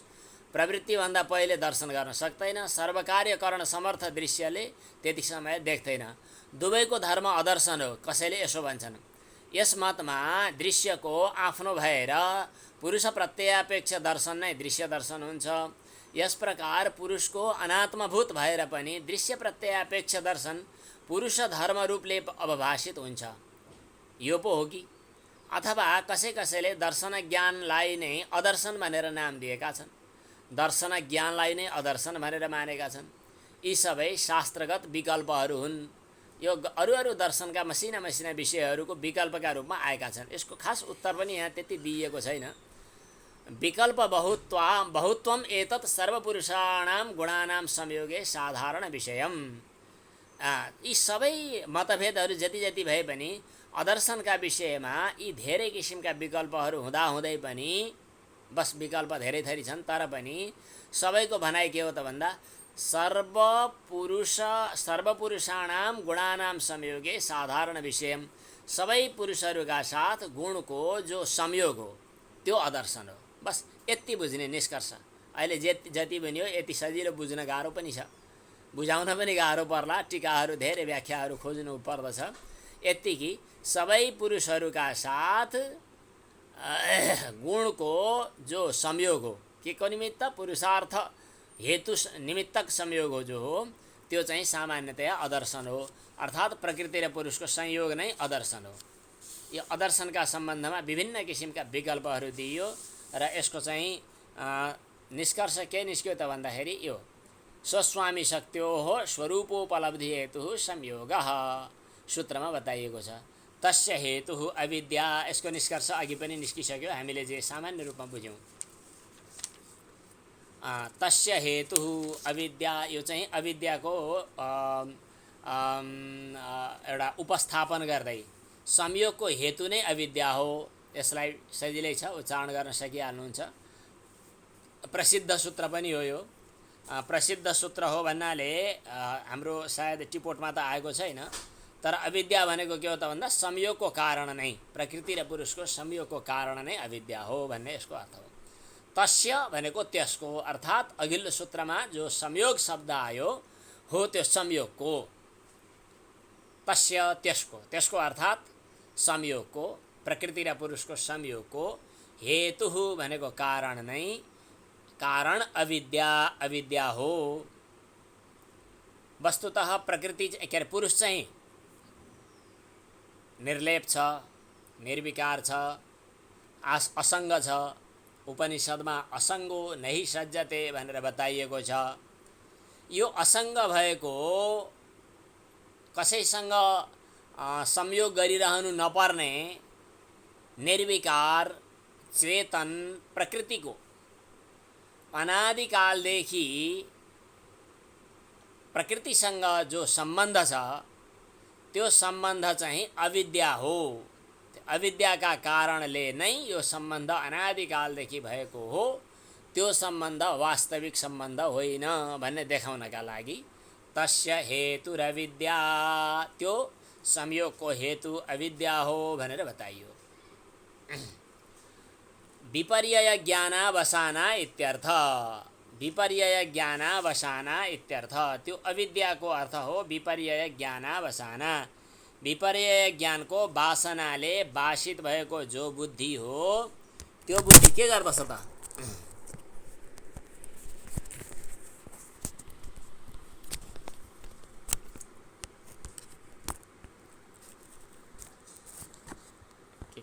A: प्रवृत्तिभन्दा पहिले दर्शन गर्न सक्दैन। सर्वकार्य गर्न समर्थ दृश्यले त्यति समय देख्दैन। दुवैको धर्म अदर्शन हो। कसैले यसो भन्छन्, यस मतमा दृश्यको आफ्नो भएर पुरुष प्रत्ययापेक्ष दर्शन नै दृश्य दर्शन हुन्छ। यस प्रकार पुरुषको अनात्मभूत भएर पनि दृश्य प्रत्ययापेक्ष दर्शन पुरुष धर्म रूपले अवभाषित हुन्छ। यो पो हो कि? अथवा कसै कसैले दर्शन ज्ञानलाई नै अदर्शन भनेर नाम दिएका छन्, दर्शन ज्ञानलाई नै अदर्शन भनेर मानेका छन्। यी सबै शास्त्रगत विकल्पहरू हुन्। यो अरू दर्शनका मसिना मसिना विषयहरूको विकल्पका रूपमा आएका छन्। यसको खास उत्तर पनि यहाँ त्यति दिइएको छैन। विकल्प बहुत्वम एतत् सर्वपुरुषाणां गुणानां संयोगे साधारण विषयम्। यी सबै मतभेदहरू जति जति भए पनि अदर्शनका विषयमा यी धेरै किसिमका विकल्पहरू हुँदाहुँदै पनि, बस विकल्प धेरै थरी छन्, तर पनि सबैको भनाइ के हो त भन्दा सर्वपुरुषाणां गुणानां संयोगे साधारण विषयम्। सबै पुरुषहरूका साथ गुणको जो संयोग हो त्यो अदर्शन हो। बस यति बुझ्ने निष्कर्ष। अहिले जति पनि हो यति सजिलो, बुझ्न गाह्रो पनि छ, बुझाउन पनि गाह्रो पर्ला, टीकाहरू धेरै व्याख्याहरू खोज्नु पर्दछ। यति कि सबै पुरुषहरूका साथ गुणको जो संयोग हो, के को निमित्त? पुरुषार्थ हेतु निमित्तक संयोग हो जो हो, त्यो चाहिँ सामान्यतया अदर्शन हो। अर्थात् प्रकृति र पुरुषको संयोग नै अदर्शन हो। यो अदर्शनका सम्बन्धमा विभिन्न किसिमका विकल्पहरू दिइयो र यसको चाहिँ निष्कर्ष के निस्क्यो त भन्दाखेरि यो स्वस्वामी शक्त्योः स्वरूपोपलब्धि हेतु संयोगः सूत्रमा बताइएको छ। तस्य हेतु अविद्या, यसको निष्कर्ष अघि पनि निस्किसक्यो, हामीले जे सामान्य रूपमा बुझ्यौँ। तस्य हेतु अविद्या, यो चाहिँ अविद्याको एउटा उपस्थापन गर्दै संयोगको हेतु नै अविद्या हो। यसलाई सजिलै छ, उच्चारण गर्न सकिहाल्नुहुन्छ। प्रसिद्ध सूत्र पनि हो यो। प्रसिद्ध सूत्र हो भन्नाले हाम्रो सायद टिपोटमा त आएको छैन, तर अविद्या भनेको के हो त भन्दा संयोगको कारण नै, प्रकृति र पुरुषको संयोगको कारण नै अविद्या हो भन्ने यसको अर्थ हो। तस्य भनेको त्यसको, अर्थात् अघिल्लो सूत्रमा जो संयोग शब्द आयो हो त्यो संयोगको। तस्य त्यसको अर्थात् संयोगको, प्रकृति र पुरुषको संयोगको। हेतु भनेको कारण नै, कारण अविद्या हो। वस्तुतः प्रकृति के अरे पुरुष चाहिँ निर्लेप छ, निर्विकार छ, असङ्ग छ। उपनिषदमा असङ्गो नहि सज्जते भनेर बताइएको छ। यो असङ्ग भएको, कसैसँग संयोग गरिरहनु नपर्ने निर्विकार चेतन प्रकृतिको अनादिकालदेखि प्रकृतिसँग जो सम्बन्ध छ त्यो सम्बन्ध चाहिँ अविद्या हो। अविद्याका कारणले नै यो सम्बन्ध अनादिकालदेखि भएको हो। त्यो सम्बन्ध वास्तविक सम्बन्ध होइन भन्ने देखाउनका लागि तस्य हेतुरविद्या, त्यो संयोगको हेतु अविद्या हो भनेर बताइयो। विपर्यय ज्ञानावसाना इत्यर्थ। विपर्यय ज्ञानावसाना इत्यर्थ, त्यो अविद्याको अर्थ हो विपर्यय ज्ञानावसाना। विपर्यय ज्ञानको वासनाले वासित भएको जो बुद्धि हो त्यो बुद्धि के गर्दछ त?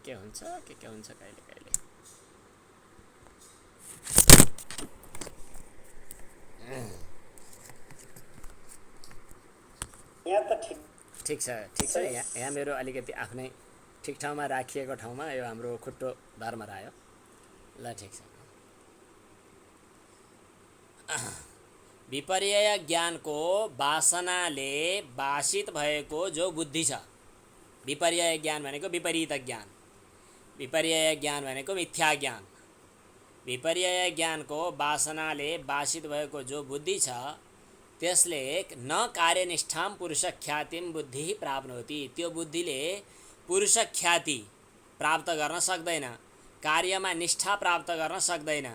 A: के हुन्छ कहिले कहिले।
B: यहाँ त
A: ठिक छ। यहाँ मेरो अलिकति आफ्नै ठिक ठाउँमा राखिएको ठाउँमा यो हाम्रो खुट्टो धर्म रह्यो। ल ठिक छ। विपर्यय ज्ञानको वासनाले वासित भएको जो बुद्धि छ, विपर्यय ज्ञान भनेको विपरीत ज्ञान, विपर्यय ज्ञान भनेको मिथ्या ज्ञान। विपर्यय ज्ञानको वासनाले वासित भएको जो बुद्धि छ त्यसले न कार्यनिष्ठां पुरुष ख्यातिम बुद्धि प्राप्नोति। त्यो बुद्धिले पुरुष ख्याति प्राप्त गर्न सक्दैन, कार्यमा निष्ठा प्राप्त गर्न सक्दैन,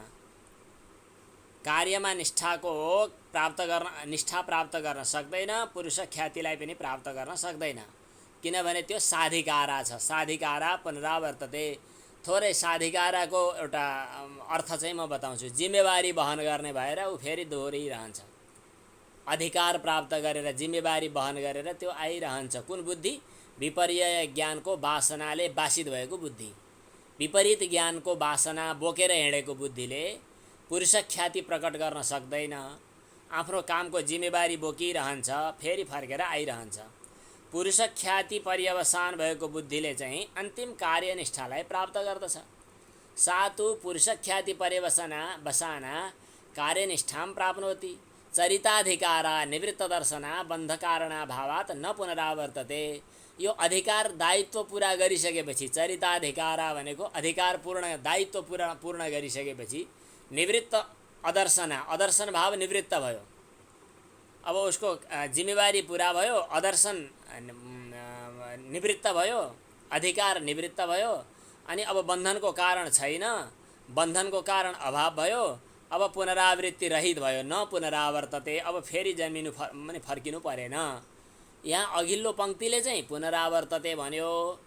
A: कार्यमा निष्ठा प्राप्त गर्न सक्दैन, पुरुष ख्यातिलाई पनि प्राप्त गर्न सक्दैन, किनभने त्यो साधिकारा छ। साधिकारा पुनरावर्तते। थोरै साधिकाराको एउटा अर्थ चाहिँ म बताउँछु। जिम्मेवारी वहन गर्ने भएर ऊ फेरि दोहोरिरहन्छ। अधिकार प्राप्त गरेर जिम्मेवारी वहन गरेर त्यो आइरहन्छ। कुन बुद्धि? विपर्य ज्ञानको वासनाले बासित भएको बुद्धि। विपरीत ज्ञानको वासना बोकेर हिँडेको बुद्धिले पुरुष ख्याति प्रकट गर्न सक्दैन। आफ्नो कामको जिम्मेवारी बोकिरहन्छ, फेरि फर्केर आइरहन्छ। पुरुष ख्याति पर्यवसान भएको बुद्धिले चाहिँ अन्तिम कार्यनिष्ठालाई प्राप्त गर्दछ। सातु पुरुष ख्याति पर्यवसाना कार्यनिष्ठां प्राप्नोति। चरिताधिकारा निवृत्त दर्शना बन्धकारणा भावात् न पुनरावर्तते। यो अधिकार दायित्व पुरा गरिसकेपछि, चरिताधिकारा भनेको अधिकार पूर्ण दायित्व पूर्ण गरिसकेपछि निवृत्त अदर्शन भाव निवृत्त भयो। अब उसको जिम्मेवारी पुरा भयो, अदर्शन निवृत्त भयो, अधिकार निवृत्त भयो, अनि अब बन्धनको कारण छैन, बन्धनको कारण अभाव भयो, अब पुनरावृत्ति रहित भयो। न पुनरावर्तते। अब फेरि जन्मिनु फर्किनु परेन। यहाँ अघिल्लो पङ्क्तिले चाहिँ पुनरावर्तते भन्यो,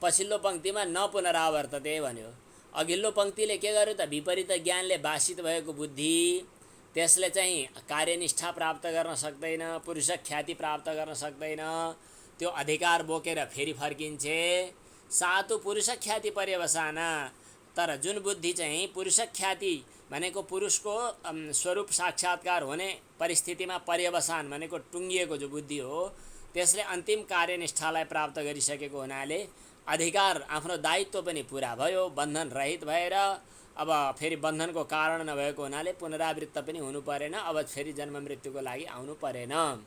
A: पछिल्लो पङ्क्तिमा न पुनरावर्तते भन्यो। अघिल्लो पङ्क्तिले के गर्यो त? विपरीत ज्ञानले बासित भएको बुद्धि, त्यसले चाहिँ कार्यनिष्ठा प्राप्त गर्न सक्दैन, पुरुष ख्याति प्राप्त गर्न सक्दैन, त्यो अधिकार बोकेर फेरि फर्किन्छे। सातु पुरुष ख्याति पर्यवसाना। तर जुन बुद्धि चाहिँ पुरुष ख्याति भनेको पुरुषको स्वरूप साक्षात्कार हुने परिस्थितिमा पर्यवसान भनेको टुङ्गिएको जो बुद्धि हो, त्यसले अन्तिम कार्यनिष्ठालाई प्राप्त गरिसकेको हुनाले अधिकार आफ्नो दायित्व पनि पुरा भयो, बन्धन रहित भएर अब फेरि बन्धनको कारण नभएको हुनाले पुनरावृत्त पनि हुनु परेन, अब फेरि जन्म मृत्युको लागि आउनु परेन।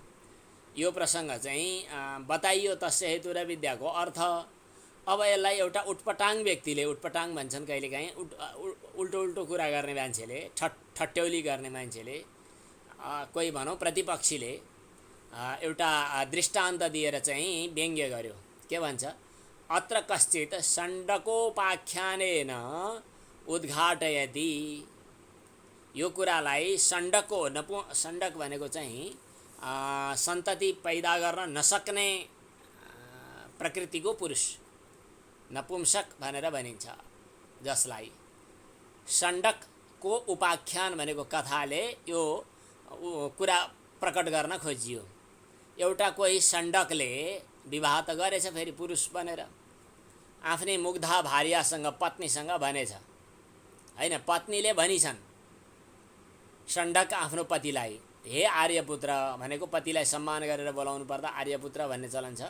A: यो प्रसङ्ग चाहिँ बताइयो तस्य हेतु र विद्याको अर्थ। अब यसलाई एउटा उटपटाङ व्यक्तिले, उटपटाङ भन्छन् कहिलेकाहीँ, उल्टो कुरा गर्ने मान्छेले, ठट्यौली गर्ने मान्छेले, कोही भनौँ प्रतिपक्षीले एउटा दृष्टान्त दिएर चाहिँ व्यङ्ग्य गर्यो। के भन्छ? अत्र कश्चित् षण्डकोपाख्यानेन उद्घाटयति। यो कुरालाई षण्डक भनेको चाहिँ सन्तति पैदा गर्न नसक्ने प्रकृतिको पुरुष, नपुंसक भनेर भनिन्छ, जसलाई षण्डकको उपाख्यान भनेको कथाले यो कुरा प्रकट गर्न खोजियो। एउटा कोही षण्डकले विवाह त गरेछ फेरि पुरुष बनेर, आफ्नै मुग्धा भार्यासँग पत्नीसँग भनेछ हैन, पत्नीले भनिछन् षण्डक आफ्नो पतिलाई, हे आर्यपुत्र भनेको पतिलाई सम्मान गरेर बोलाउनु पर्दा आर्यपुत्र भन्ने चलन छ।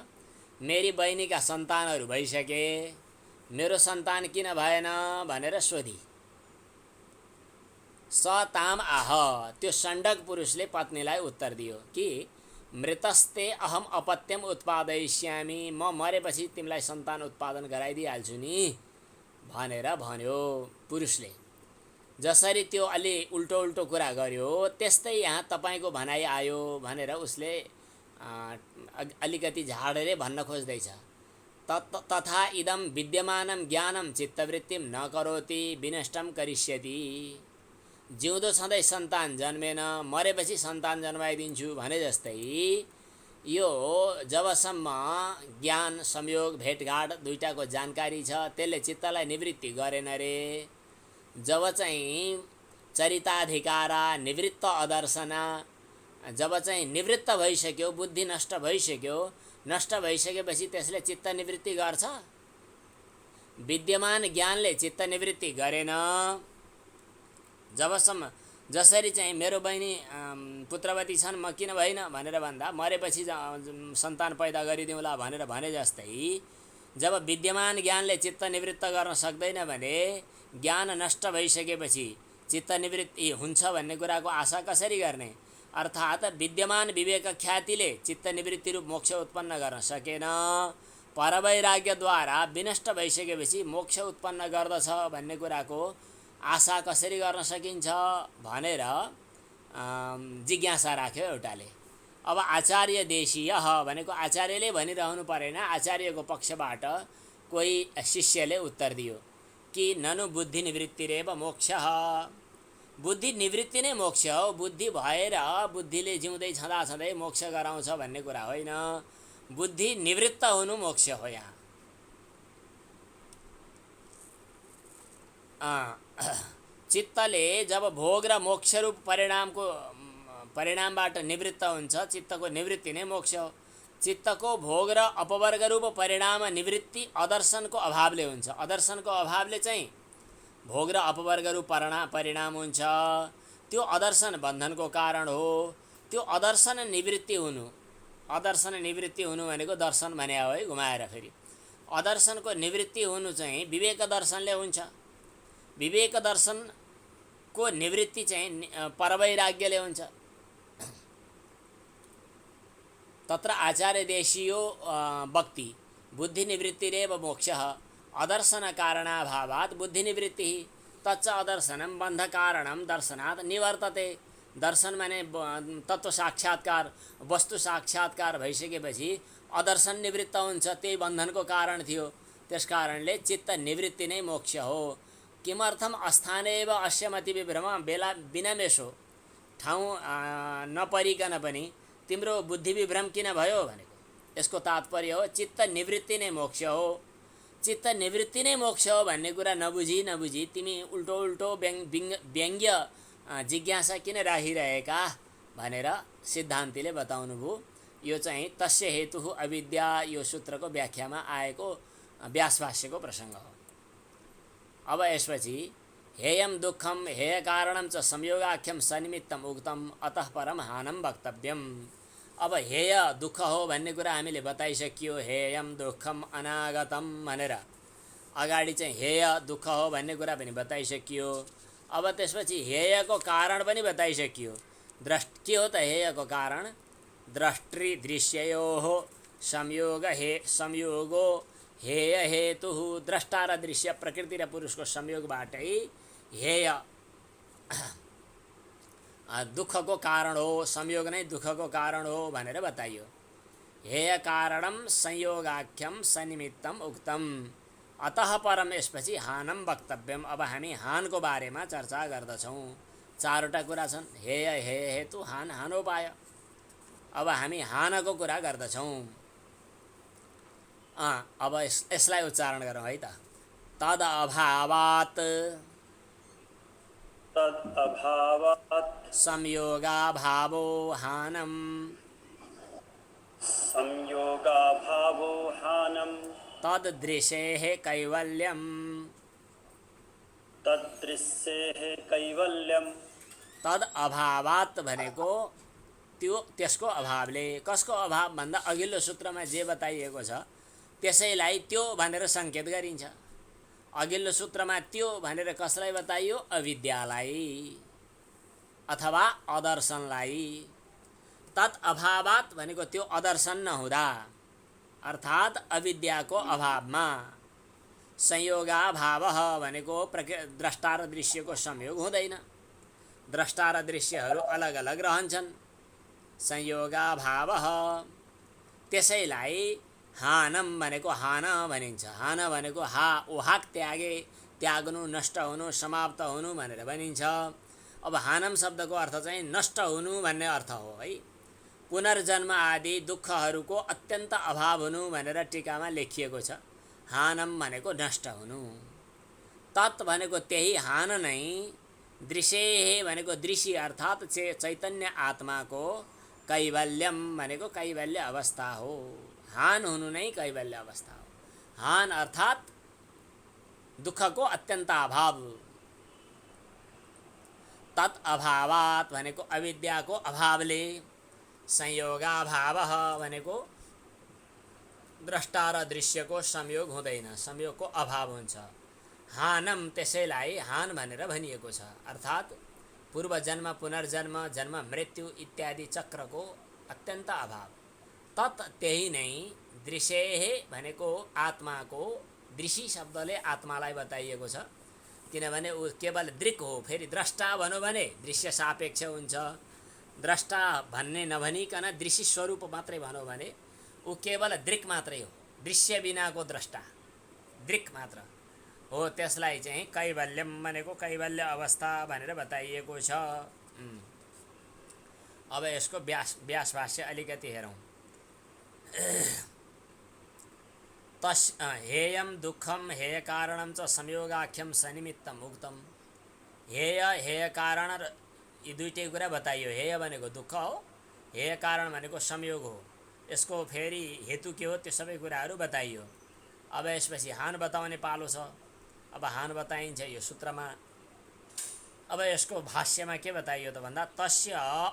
A: मेरी बहिनीका सन्तानहरू भइसके, मेरो सन्तान किन भएन भनेर सोधी। स ताम आह। त्यो षण्डक पुरुषले पत्नीलाई उत्तर दियो कि मृतस्ते अहम अपत्यम उत्पादयिष्यामि। म मरेपछि तिमीलाई सन्तान उत्पादन गराइदिइहाल्छु नि भनेर भन्यो पुरुषले। जसरी त्यो अलि उल्टो कुरा गर्यो, त्यस्तै यहाँ तपाईँको भनाइ आयो भनेर उसले अलिकति झाडेर भन्न खोज्दैछ। तथा इदम विद्यमानं ज्ञानं चित्तवृत्तिम न करोति विनष्टम करिष्यति। जिउँदो छँदै सन्तान जन्मेन, मरेपछि सन्तान जन्माइदिन्छु भने जस्तै यो जबसम्म ज्ञान संयोग भेटघाट दुईटाको जानकारी छ, त्यसले चित्तलाई निवृत्ति गरेन रे। जब चाहिँ चरिताधिकारा निवृत्त अदर्शना, जब चाहिँ निवृत्त भइसक्यो, बुद्धि नष्ट भइसक्यो, नष्ट भइसकेपछि त्यसले चित्त निवृत्ति गर्छ। विद्यमान ज्ञानले चित्त निवृत्ति गरेन। जबसम्म जसरी चाहिँ मेरो बहिनी पुत्रवती छन्, म किन भइन भनेर भन्दा मरेपछि सन्तान पैदा गरिदिउँला भनेर भने जस्तै, जब विद्यमान ज्ञानले चित्त निवृत्त गर्न सक्दैन भने ज्ञान नष्ट भइसकेपछि चित्त निवृत्ति हुन्छ भन्ने कुराको आशा कसरी गर्ने? अर्थात् विद्यमान विवेक ख्यातिले चित्त निवृत्ति रूप मोक्ष उत्पन्न गर्न सकेन। परवैराग्यद्वारा विनष्ट भइसकेपछि मोक्ष उत्पन्न गर्दछ भन्ने कुराको आशा कसरी गर्न सकिन्छ भनेर जिज्ञासा राख्यो एउटाले। अब आचार्य देशीय भनेको आचार्यले भनिरहनु परेन, आचार्यको पक्षबाट कोही शिष्यले उत्तर दियो कि ननु बुद्धि निवृत्तिरेव मोक्ष, बुद्धि निवृत्ति नै मोक्ष हो। बुद्धि भएर बुद्धिले जिउँदै छँदा छँदै मोक्ष गराउँछ भन्ने कुरा होइन, बुद्धि निवृत्त हुनु मोक्ष हो। यहाँ चित्तले जब भोग र मोक्षरूप परिणामबाट निवृत्त हुन्छ, चित्तको निवृत्ति नै मोक्ष हो। चित्तको भोग र अपवर्गरूप परिणाम निवृत्ति अदर्शनको अभावले हुन्छ। अदर्शनको अभावले चाहिँ भोग र अपवर्गरूप परिणाम हुन्छ। त्यो अदर्शन बन्धनको कारण हो। त्यो अदर्शन निवृत्ति हुनु भनेको दर्शन भने हो है, घुमाएर फेरि अदर्शनको निवृत्ति हुनु चाहिँ विवेक दर्शनले हुन्छ। विवेक दर्शनको निवृत्ति चाहिँ परवैराग्यले हुन्छ। तत्र आचार्य देशीयो भक्ति बुद्धि निवृत्तिरेव मोक्षः अदर्शन कारणाभावात् बुद्धि निवृत्तिः तच्च अदर्शनम बन्ध कारणम दर्शनात् निवर्तते। दर्शन माने तत्व साक्षात्कार, वस्तु साक्षात्कार भइसकेपछि अदर्शन निवृत्त हुन्छ, त्यही बन्धनको कारण थियो। त्यसकारणले चित्त निवृत्ति नै मोक्ष हो। किमर्थम अस्थानेव अस्य मति विभ्रम, बेला बिनामेसो ठाउँ नपरिकन पनि तिम्रो बुद्धि विभ्रम किन भयो भनेको यसको तात्पर्य हो चित्त निवृत्ति नै मोक्ष हो। चित्त निवृत्ति नै मोक्ष हो भन्ने कुरा नबुझी तिमी उल्टो व्यङ्ग्य जिज्ञासा किन राखिरहेका भनेर सिद्धान्तीले बताउनु भयो। यो चाहिँ तस्य हेतु अविद्या, यो सूत्रको व्याख्यामा आएको व्यासभाष्यको प्रसङ्ग हो। अब यसपछि हेयम दुःखम हेय कारणम च संयोगाख्यम सनिमित्तम उक्तम अतः परम हानम वक्तव्यम। अब हेय दुःख हो भन्ने कुरा हामीले बताइसकियो। हेयम दुःखम अनागतम भनेर अगाडि चाहिँ हेय दुःख हो भन्ने कुरा पनि बताइसकियो। अब त्यसपछि हेयको कारण पनि बताइसकियो। के हो त हेयको कारण? दृष्टि दृश्ययोः संयोगो हेय हेतु। द्रष्टा र दृश्य प्रकृति र पुरुषको संयोगबाटै हेय दुःखको कारण हो, संयोग नै दुःखको कारण हो भनेर बताइयो। हेय कारणम संयोगाख्यम सनिमित्तम उक्तम अतः परम, यसपछि हानम वक्तव्यम। अब हामी हानको बारेमा चर्चा गर्दछौँ। चारवटा कुरा छन्, हेय हेय हेतु हान हानोपाय। अब हामी हानको कुरा गर्दछौँ। अब यसलाई उच्चारण गरौँ है त। तद अभावात् संयोगाभावो हानम तद्दृशेः कैवल्यम तद अभावात् भनेको त्यसको अभावले। कसको अभाव भन्दा अघिल्लो सूत्रमा जे बताइएको छ त्यसैलाई त्यो भनेर सङ्केत गरिन्छ। अघिल्लो सूत्रमा त्यो भनेर कसलाई बताइयो? अविद्यालाई अथवा अदर्शनलाई। तत् अभावात् भनेको त्यो अदर्शन नहुँदा अर्थात् अविद्याको अभावमा। संयोगाभाव भनेको द्रष्टा र दृश्यको संयोग हुँदैन। द्रष्टा र दृश्यहरू अलग अलग रहन्छन्। संयोगाभाव त्यसैलाई हानम भनेको हान भनिन्छ। हान भनेको ओहाक त्यागे, त्याग्नु, नष्ट हुनु, समाप्त हुनु भनेर भनिन्छ। अब हानम शब्दको अर्थ चाहिँ नष्ट हुनु भन्ने अर्थ हो है। पुनर्जन्म आदि दुःखहरूको अत्यन्त अभाव हुनु भनेर टीकामा लेखिएको छ। हानम भनेको नष्ट हुनु। तत् भनेको त्यही हान नै। दृश्य भनेको दृश्य अर्थात् चैतन्य आत्माको। कैवल्यम भनेको कैवल्य अवस्था हो। हान हुनु नै कैवल्य अवस्था हो। हान अर्थात् दुःखको अत्यन्त अभाव। तत् अभावात् भनेको अविद्याको अभावले। संयोगाभाव भनेको द्रष्टा र दृश्यको संयोग हुँदैन, संयोगको अभाव हुन्छ। हानम त्यसैलाई हान भनेर भनिएको छ। अर्थात् पूर्वजन्म, पुनर्जन्म, जन्म, मृत्यु इत्यादि चक्रको अत्यन्त अभाव। तत् त्यही नै। दृश्य भनेको आत्माको। दृश्य शब्दले आत्मालाई बताइएको छ, किनभने ऊ केवल दृक् हो। फेरि द्रष्टा भनौँ भने दृश्य सापेक्ष हुन्छ। द्रष्टा भन्ने नभनिकन दृश्य स्वरूप मात्रै भनौँ भने ऊ केवल दृक् मात्रै हो, दृश्य बिनाको द्रष्टा, दृक् मात्र हो। त्यसलाई चाहिँ कैवल्यम भनेको कैवल्य अवस्था भनेर बताइएको छ। अब यसको व्यास भाष्य अलिकति हेरौँ। हेयम दुःखम हेय कारणम च संयोगाख्यम सनिमित्तम उक्तम। हेय कारण यी दुईटै कुरा बताइयो। हेय भनेको दुःख हो, हेय कारण भनेको संयोग हो। यसको फेरि हेतु के हो त्यो सबै कुराहरू बताइयो। अब यसपछि हान बताउने पालो छ। अब हान बताइन्छ यो सूत्रमा। अब यसको भाष्यमा के बताइयो त भन्दा तस्य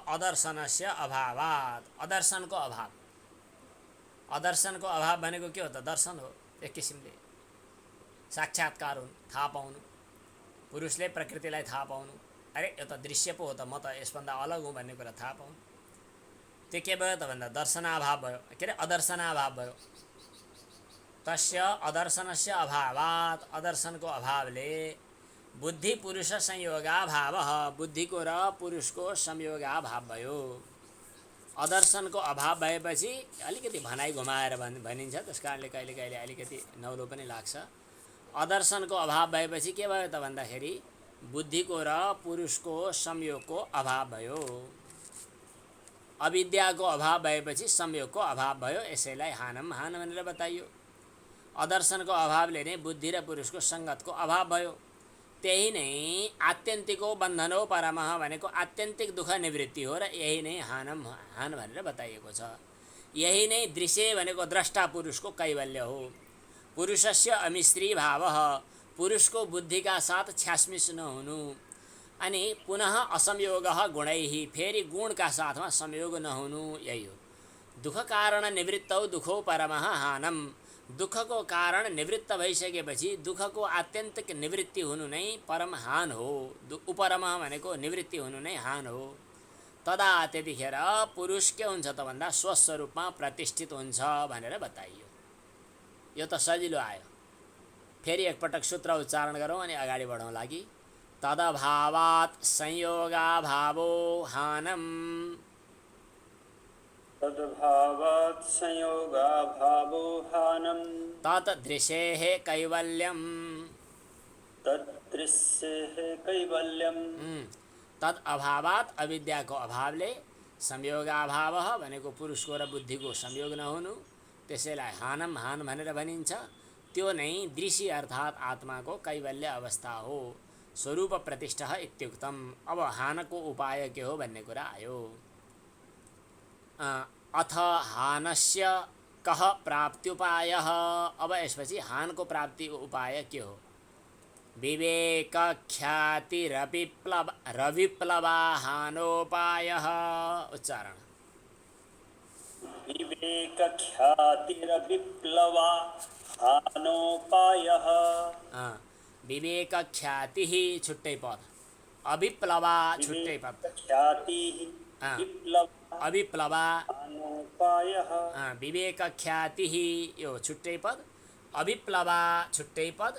A: अदर्शनस्य अभावात्, अदर्शनको अभाव। अदर्शनको अभाव भनेको के हो त? दर्शन हो, एक किसिमले साक्षात्कार हुन्, थाहा पाउनु, पुरुषले प्रकृतिलाई थाहा पाउनु, अरे यो त दृश्य पो हो त, म त यसभन्दा अलग हुँ भन्ने कुरा थाहा पाउनु। त्यो के भयो त भन्दा दर्शनाभाव भयो, के अरे अदर्शनाभाव भयो। तस्य अदर्शनस्य अभावात्, अदर्शनको अभावले बुद्धि पुरुष संयोगाभाव, बुद्धिको र पुरुषको संयोगाभाव भयो। अदर्शनको अभाव भएपछि अलिकति भनाइ घुमाएर भनिन्छ, त्यस कारणले कहिले कहिले अलिकति नौलो पनि लाग्छ। अदर्शनको अभाव भएपछि के भयो त भन्दाखेरि बुद्धिको र पुरुषको संयोगको अभाव भयो। अविद्याको अभाव भएपछि संयोगको अभाव भयो। यसैलाई हानम हान भनेर बताइयो। अदर्शनको अभावले नै बुद्धि र पुरुषको सङ्गतको अभाव भयो। त्यही नै आत्यन्तिको बन्धनो परमः भनेको आत्यन्तिक दुःख निवृत्ति हो र यही नै हानम हान भनेर बताइएको छ। यही नै दृश्य भनेको द्रष्टा पुरुषको कैवल्य हो। पुरुषस्य अमिश्री भाव, पुरुषको बुद्धिका साथ छ्यासमिस नहुनु, अनि पुनः असंयोग गुणैहि, फेरि गुणका साथमा संयोग नहुनु, यही हो। दुःख कारण निवृत्तौ दुःखो परमः हानम, दुःखको कारण निवृत्त भइसकेपछि दुःखको आत्यन्तिक निवृत्ति हुनु नै परम हान हो। उपरमः भनेको निवृत्ति हुनु नै हान हो। तदा त्यतिखेर पुरुष के हुन्छ त भन्दा स्वस्वरूपमा प्रतिष्ठित हुन्छ भनेर बताइयो। यो त सजिलो आयो। फेरि एकपटक सूत्र उच्चारण गरौँ अनि अगाडि बढौँ लागि। तदभावात् संयोगाभावो हानम,
B: तद्भावात् संयोगाभावो हानम्,
A: तत् दृशेः कैवल्यम्,
B: तदृश्येः कैवल्यम्,
A: तद अभावात् अविद्याको अभावले संयोगाभाव भनेको पुरुषको र बुद्धिको संयोग नहुनु, त्यसैलाई हानम हान भनेर भनिन्छ। त्यो नै दृश्य अर्थात् आत्माको कैवल्य अवस्था हो। स्वरूप प्रतिष्ठा इत्युक्तम। अब हानको उपाय के हो भन्ने कुरा आयो। अथ हानस्य कः प्राप्त्युपायः। अब यसपछि हानको प्राप्ति उपाय के हो? विवेक ख्याति रविप्लवा हानोपायः। उच्चारण।
B: विवेक ख्यातिरविप्लवा हानोपायः।
A: विवेक ख्याति छुट्टै पद, अविप्लवा छुट्टै पद, अविप्लवा
B: हानोपायः,
A: विवेक ख्याति यो छुट्टै पद, अविप्लवा छुट्टै पद,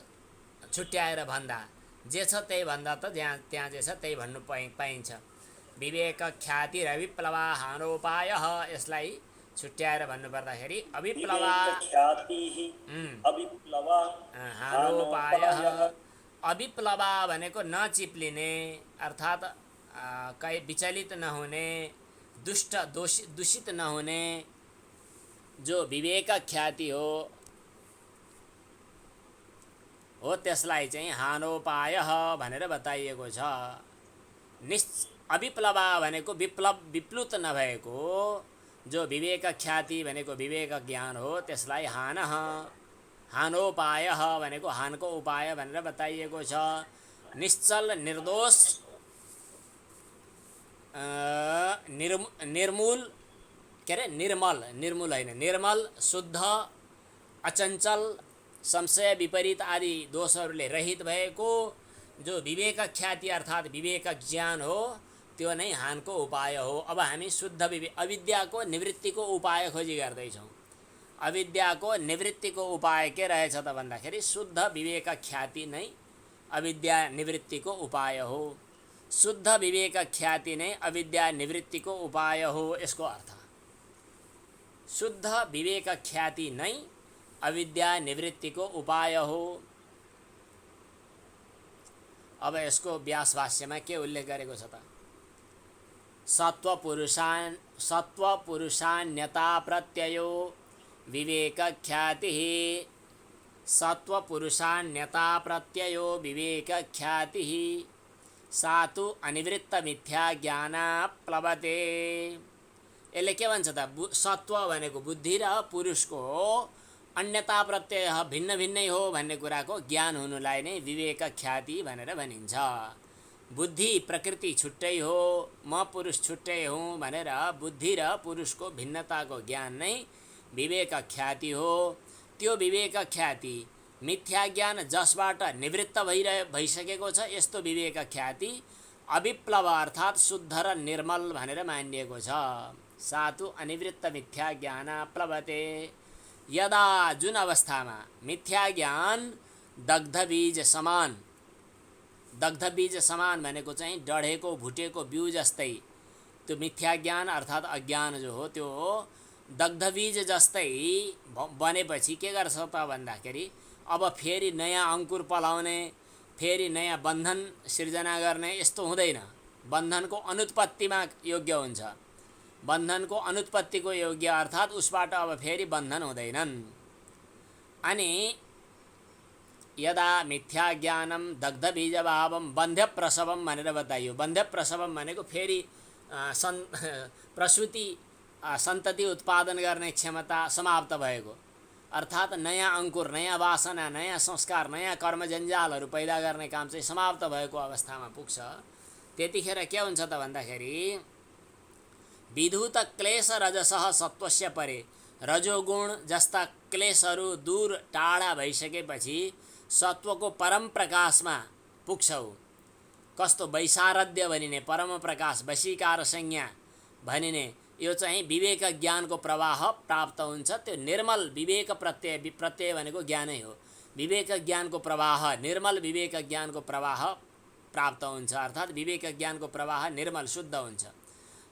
A: छुट्याएर भन्दा जे छ त्यही भन्दा त त्यहाँ जे छ त्यही भन्नु पाइन्छ। विवेक ख्याति रविप्लवा हानोपायः, यसलाई छुट्याएर भन्नुपर्दाखेरि अविप्लवा हानोपायः। अविप्लवा भनेको नचिप्लिने अर्थात् कहीँ विचलित नहुने, दूषित नहुने जो विवेक ख्याति हो त्यसलाई चाहिँ हानोपायः भनेर बताइएको छ। अविप्लवा भनेको विप्लुत नभएको, जो विवेक ख्याति भनेको विवेक ज्ञान हो, त्यसलाई हानः, हानोपायः भनेको हानको उपाय भनेर बताइएको छ। निश्चल निर्दोष निर्मूल, के अरे निर्मूल होइन, निर्मल शुद्ध अचञ्चल संशय विपरीत आदि दोषहरूले रहित भएको जो विवेक ख्याति अर्थात् विवेक ज्ञान हो, त्यो नै हानको उपाय हो। अब हामी शुद्ध अविद्याको निवृत्तिको उपाय खोजी गर्दैछौँ। अविद्याको निवृत्तिको उपाय के रहेछ त भन्दाखेरि शुद्ध विवेक ख्याति नै अविद्या निवृत्तिको उपाय हो। शुद्ध विवेक ख्याति नै अविद्या निवृत्तिको उपाय हो, यसको अर्थ। शुद्ध विवेक ख्याति नै अविद्या निवृत्तिको उपाय हो। अब यसको व्यास भाष्यमा के उल्लेख गरेको छ त? सत्वपुरुषान्यता प्रत्ययो विवेक ख्याति, सत्वपुरुषान्यता प्रत्ययो विवेक ख्याति सा तु अनिवृत्त मिथ्या ज्ञान प्लवते। यसले के भन्छ त? सत्व भनेको बुद्धि र पुरुषको अन्यता प्रत्यय भिन्न भिन्नै हो भन्ने कुराको ज्ञान हुनुलाई नै विवेक ख्याति भनेर भनिन्छ। बुद्धि प्रकृति छुट्टै हो, म पुरुष छुट्टै हुँ भनेर बुद्धि र पुरुषको भिन्नताको ज्ञान नै विवेक ख्याति हो। त्यो विवेक ख्याति मिथ्या ज्ञान जसबाट निवृत्त भइसकेको छ, यस्तो विवेक ख्याति अविप्लव अर्थात् शुद्ध र निर्मल भनेर मानिएको छ। सातु अनिवृत्त मिथ्या ज्ञान प्लवते। यदा जुन अवस्थामा मिथ्या ज्ञान दग्ध बीज समान, दग्ध बीज समान भनेको चाहिँ डढेको भुटेको बिउ जस्तै, त्यो मिथ्या ज्ञान अर्थात् अज्ञान जो हो त्यो दग्ध बीज जस्तै बनेपछि के गर्छ त भन्दाखेरि अब फेरि नयाँ अङ्कुर पलाउने, फेरि नयाँ बन्धन सिर्जना गर्ने यस्तो हुँदैन। बन्धनको अनुत्पत्तिमा योग्य हुन्छ। बन्धनको अनुत्पत्तिको योग्य अर्थात् उसबाट अब फेरि बन्धन हुँदैनन्। अनि यदा मिथ्या ज्ञानम दग्ध बीजभावम बन्ध्य प्रसवम भनेर बताइयो। बन्ध्य प्रसवम भनेको फेरि प्रसूति सन्तति उत्पादन गर्ने क्षमता समाप्त भएको, अर्थात् नयाँ अङ्कुर, नयाँ वासना, नयाँ संस्कार, नयाँ कर्मजन्जालहरू पैदा गर्ने काम चाहिँ समाप्त भएको अवस्थामा पुग्छ। त्यतिखेर के हुन्छ त भन्दाखेरि विधुत क्लेश रजसः सत्वस्य परे, रजोगुण जस्ता क्लेशहरू दूर टाढा भइसकेपछि सत्वको परम प्रकाशमा पुग्छौ। कस्तो? वैशारद्य भनिने परम प्रकाश, वशीकार संज्ञा भनिने यो चाहिँ विवेक ज्ञानको प्रवाह प्राप्त हुन्छ। त्यो निर्मल विवेक प्रत्यय भनेको ज्ञानै हो। विवेक ज्ञानको प्रवाह, निर्मल विवेक ज्ञानको प्रवाह प्राप्त हुन्छ, अर्थात् विवेक ज्ञानको प्रवाह निर्मल शुद्ध हुन्छ।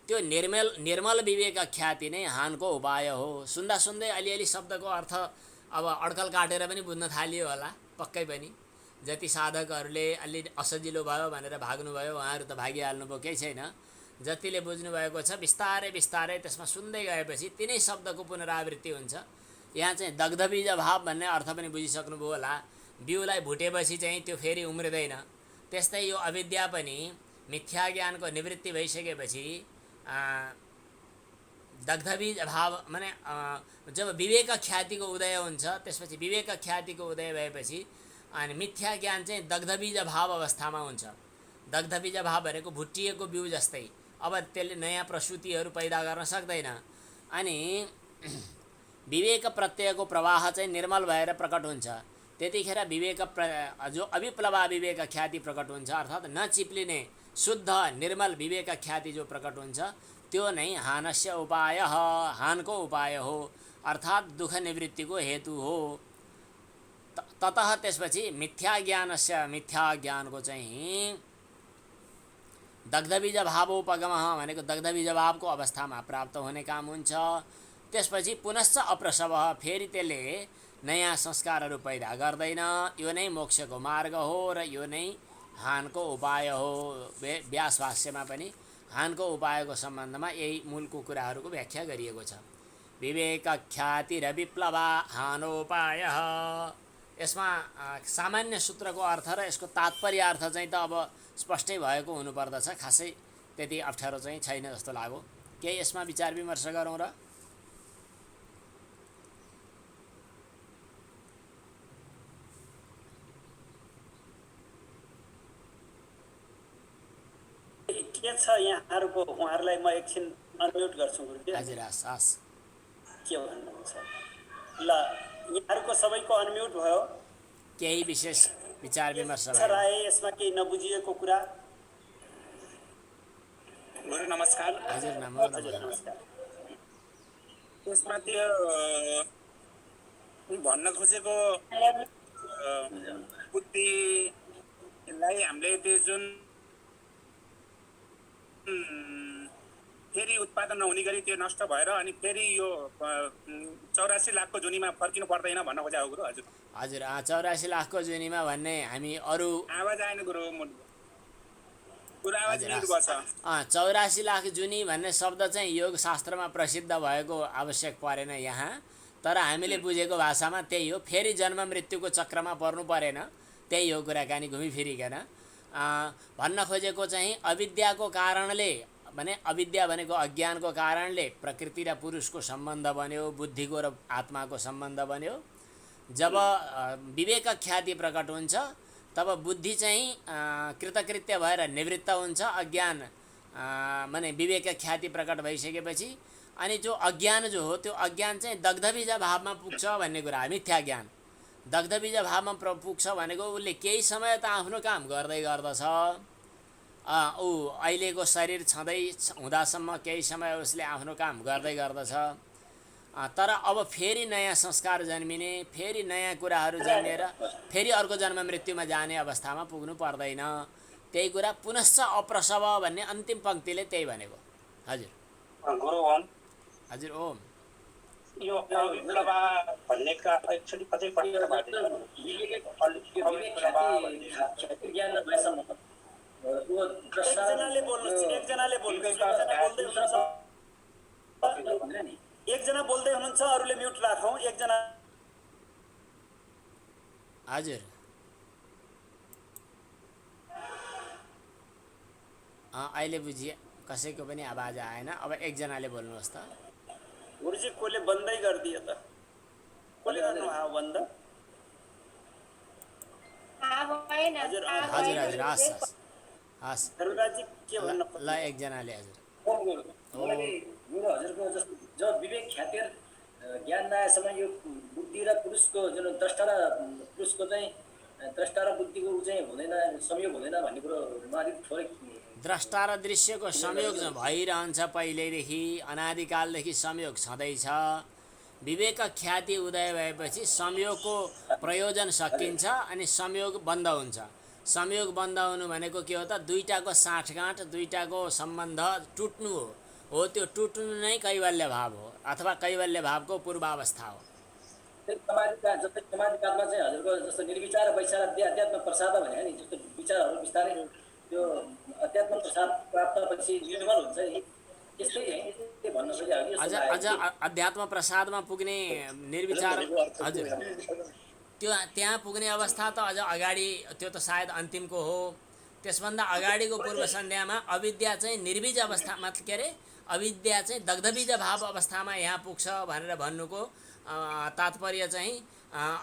A: त्यो निर्मल विवेक ख्याति नै हानको उपाय हो। सुन्दा सुन्दै अलिअलि शब्दको अर्थ अब अड्कल काटेर पनि बुझ्न थालियो होला पक्कै पनि। जति साधकहरूले अलि असजिलो भयो भनेर भाग्नुभयो उहाँहरू त भागिहाल्नुभयो, केही छैन। जतिले बुझ्नुभएको छ बिस्तारै बिस्तारै त्यसमा सुन्दै गएपछि तिनै शब्दको पुनरावृत्ति हुन्छ। यहाँ चाहिँ दग्धबीज भाव भन्ने अर्थ पनि बुझिसक्नुभयो होला। बिउलाई भुटेपछि चाहिँ त्यो फेरि उम्रिँदैन। त्यस्तै यो अविद्या पनि मिथ्या ज्ञानको निवृत्ति भइसकेपछि दग्धबीज भाव माने जब विवेक ख्यातिको उदय हुन्छ, त्यसपछि विवेक ख्यातिको उदय भएपछि अनि मिथ्या ज्ञान चाहिँ दग्धबीज भाव अवस्थामा हुन्छ। दग्धबीज भाव भनेको भुटिएको बिउ जस्तै, अब त्यसले नयाँ प्रसूतिहरू पैदा गर्न सक्दैन। अनि विवेक प्रत्ययको प्रवाह चाहिँ निर्मल भएर प्रकट हुन्छ। त्यतिखेर जो अविप्लवा विवेक ख्याति प्रकट हुन्छ, अर्थात् नचिप्लिने शुद्ध निर्मल विवेक ख्याति जो प्रकट हुन्छ, त्यो नै हानस्य उपाय, हानको उपाय हो, अर्थात् दुःख निवृत्तिको हेतु हो। ततः त्यसपछि मिथ्या ज्ञानको चाहिँ दग्धबीज भावोपगम भनेको दग्धबीज भावको अवस्थामा प्राप्त हुने काम हुन्छ। त्यसपछि पुनश्च अप्रसव, फेरि त्यसले नयाँ संस्कारहरू पैदा गर्दैन। यो नै मोक्षको मार्ग हो र यो नै हानको उपाय हो। व्यास भाष्यमा पनि हानको उपायको सम्बन्धमा यही मूलको कुराहरूको व्याख्या गरिएको छ। विवेक ख्याति र विप्लवा हानोपाय। यसमा सामान्य सूत्रको अर्थ र यसको तात्पर्य अर्थ चाहिँ त अब स्पष्टै भएको हुनुपर्दछ। खासै त्यति अप्ठ्यारो चाहिँ छैन जस्तो लाग्यो। केही यसमा विचार विमर्श गरौँ र।
B: के छ यहाँहरूको? उहाँहरूलाई म एकछिन अनम्युट गर्छु गुरुजी।
A: हजुर, हस्।
B: के भन्नुहुन्छ? ल, यहाँहरूको सबैको अनम्युट भयो।
A: केही विशेष विचार विमर्श
B: राय, यसमा केही नबुझिएको कुरा?
C: गुरु नमस्कार।
A: हजुर
B: नमस्कार।
C: त्यसमा त्यो भन्न खोजेको बुद्धिलाई हामीले त्यो जुन फेरि उत्पादन नहुने गरी त्यो नष्ट भएर अनि फेरि यो 84 लाखको जुनीमा फर्किनु पर्दैन भन्न खोजेको गुरु हजुर।
A: हजुर 84 लाखको जुनीमा भन्ने हामी अरू
C: आवाज आएन गुरु आवाज
A: हजुर
C: म्युट भएको छ।
A: 84 लाख जुनी भन्ने शब्द चाहिँ योग शास्त्रमा प्रसिद्ध भएको आवश्यक परेन यहाँ, तर हामीले बुझेको भाषामा त्यही हो। फेरि जन्म मृत्युको चक्रमा पर्नु परेन, त्यही हो कुराकानी घुमिफिरिकन। भन्न खोजेको चाहिँ अविद्याको कारणले, भने अविद्या भनेको अज्ञानको कारणले प्रकृति र पुरुषको सम्बन्ध बन्यो, बुद्धिको र आत्माको सम्बन्ध बन्यो। जब विवेक ख्याति प्रकट हुन्छ तब बुद्धि चाहिँ कृतकृत्य भएर निवृत्त हुन्छ। अज्ञान माने विवेक ख्याति प्रकट भइसकेपछि अनि जो अज्ञान जो हो त्यो अज्ञान चाहिँ दग्धबीज भावमा पुग्छ भन्ने कुरा, मिथ्या ज्ञान दग्धबीज भावमा पुग्छ भनेको उसले केही समय त आफ्नो काम गर्दै गर्दछ, ऊ अहिलेको शरीर छँदै हुँदासम्म केही समय उसले आफ्नो काम गर्दै गर्दछ, तर अब फेरि नयाँ संस्कार जन्मिने, फेरि नयाँ कुराहरू जन्मिएर फेरि अर्को जन्म मृत्युमा जाने अवस्थामा पुग्नु पर्दैन। त्यही कुरा पुनश्च अप्रसव भन्ने अन्तिम पङ्क्तिले त्यही भनेको। हजुर
D: गुरु ओम।
A: हजुर ओम।
D: यो विप्लवा भन्नेका एक्चुअली कतै पढ्नबाट
B: एकजना बोल्दै हुनुहुन्छ, अरूले म्युट राखौँ। एकजना
A: हजुर अहिले बुझिए, कसैको पनि आवाज आएन। अब एकजनाले बोल्नुहोस् त।
B: गुरुजी कसले बन्दै गरिदियो त? कसले गर्नु बन्द?
A: हजुर हजुर हस् हस् हस्
B: धर्मराजी के भन्नु?
A: ल एकजनाले। हजुर
E: हजुरको जब विवेक ख्याति ज्ञान नआएसम्म यो बुद्धि र पुरुषको जुन द्रष्टा र पुरुषको चाहिँ द्रष्टा र बुद्धिको चाहिँ हुँदैन, संयोग हुँदैन भन्ने कुरोमा अलिक थोरै
A: द्रष्टा र दृश्यको संयोग भइरहन्छ पहिल्यैदेखि, अनादिकालदेखि संयोग छँदैछ। विवेक ख्याति उदय भएपछि संयोगको प्रयोजन सकिन्छ अनि संयोग बन्द हुन्छ। संयोग बन्द हुनु भनेको के हो त? दुईटाको साँठगाँठ, दुईटाको सम्बन्ध टुट्नु हो। त्यो टुट्नु नै कैवल्य भाव हो अथवा कैवल्य भावको पूर्वावस्था हो।
E: जस्तै समाजकालमा चाहिँ हजुरको जस्तो निर्विचार वैचार अध्यात्म प्रसाद भने नि, जस्तो विचारहरू बिस्तारै त्यो अध्यात्म प्रसाद प्राप्त पछि निर्मल हुन्छ नि, त्यस्तै के भन्न खोजेको?
A: अझ अध्यात्म प्रसादमा पुग्ने निर्विचार, हजुर त्यो त्यहाँ पुग्ने अवस्था त अझ अगाडि, त्यो त सायद अन्तिमको हो। त्यसभन्दा अगाडिको पूर्व सन्ध्यामा अविद्या चाहिँ निर्बीज अवस्थामा, के अरे अविद्या चाहिँ दग्धबीज भाव अवस्थामा यहाँ पुग्छ भनेर भन्नुको तात्पर्य चाहिँ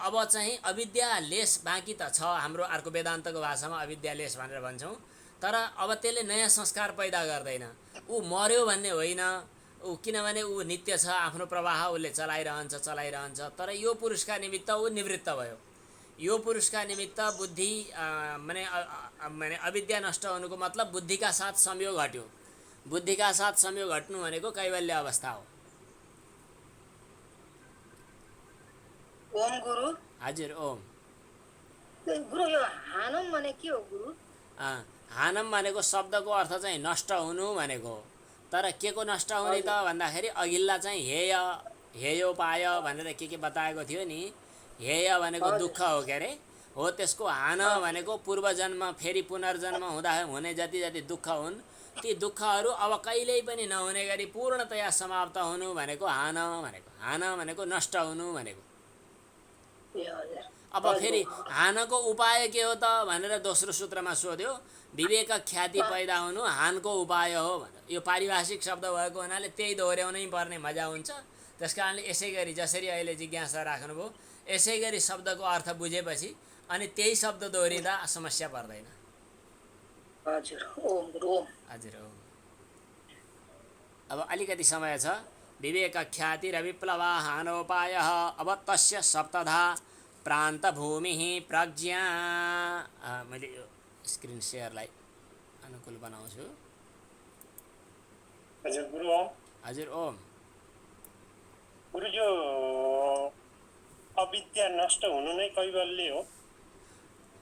A: अब चाहिँ अविद्या लेस बाँकी त छ। हाम्रो अर्को वेदान्तको भाषामा अविद्या लेस भनेर भन्छौँ, तर अब त्यसले नयाँ संस्कार पैदा गर्दैन। ऊ मर्यो भन्ने होइन, ऊ किनभने ऊ नित्य छ, आफ्नो प्रवाह उसले चलाइरहन्छ। तर यो पुरुषका निमित्त ऊ निवृत्त भयो। यो पुरुषका निमित्त बुद्धि माने अविद्या नष्ट हुनुको मतलब बुद्धिका साथ संयोग हट्यो। बुद्धिका साथ संयोग हट्नु भनेको कैवल्य अवस्था हो।
F: ओम गुरु।
A: हजुर ओम।
F: गुरु यो हानम भने के हो गुरु?
A: हानम भनेको शब्दको अर्थ चाहिँ नष्ट हुनु भनेको हो। तर के को नष्ट हुने त भन्दाखेरि अघिल्ला चाहिँ हेयोपाय भनेर के बताएको थियो नि। हेय भनेको दुःख हो, के अरे हो। त्यसको हान भनेको पूर्वजन्म फेरि पुनर्जन्म हुँदा हुने जति जति दुःख हुन्, ती दुःखहरू अब कहिल्यै पनि नहुने गरी पूर्णतया समाप्त हुनु भनेको हान भनेको। हान भनेको नष्ट हुनु भनेको। अब फेरि हानको उपाय के हो त भनेर दोस्रो सूत्रमा सोध्यो। विवेक ख्याति पैदा हुनु हानको उपाय हो भनेर। यो पारिभाषिक शब्द भएको हुनाले त्यही दोहोऱ्याउनै पर्ने मजा हुन्छ। त्यस कारणले यसै गरी जसरी अहिले जिज्ञासा राख्नुभयो, यसै गरी शब्दको अर्थ बुझेपछि अनि त्यही शब्द दोहोरिँदा समस्या पर्दैन।
F: हजुर ओम गुरु ओम।
A: हजुर ओम। अब अलिकति समय छ। विवेक ख्याति र विप्लवा हानोपाय अब तस्य सप्तधा प्रान्त भूमि प्रज्ञा। मैले यो स्क्रिन सेयरलाई अनुकूल बनाउँछु।
D: हजुर गुरु ओम।
A: हजुर ओम।
D: गुरु यो अविद्या नष्ट हुनु नै कैवल्य हो।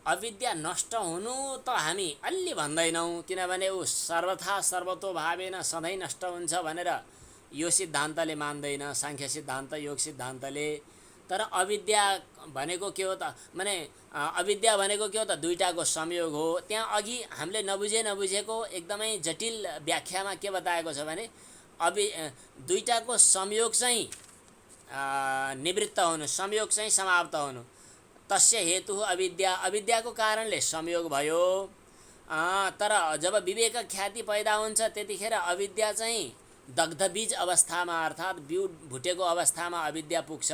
A: अविद्या नष्ट हुनु त हामी अलि भन्दैनौँ, किनभने ऊ सर्वथा सर्वतोभावेन सधैँ नष्ट हुन्छ भनेर यो सिद्धान्तले मान्दैन, साङ्ख्य सिद्धान्त, योग सिद्धान्तले। तर अविद्या भनेको के हो त, माने अविद्या भनेको के हो त, दुईटाको संयोग हो। त्यहाँ अघि हामीले नबुझेको एकदमै जटिल व्याख्यामा के बताएको छ भने दुईटाको संयोग चाहिँ निवृत्त हुनु, संयोग चाहिँ समाप्त हुनु। तस्य हेतु अविद्या, अविद्याको कारणले संयोग भयो। तर जब विवेक ख्याति पैदा हुन्छ त्यतिखेर अविद्या चाहिँ दग्धबीज अवस्थामा अर्थात् बिउ भुटेको अवस्थामा अविद्या पुग्छ।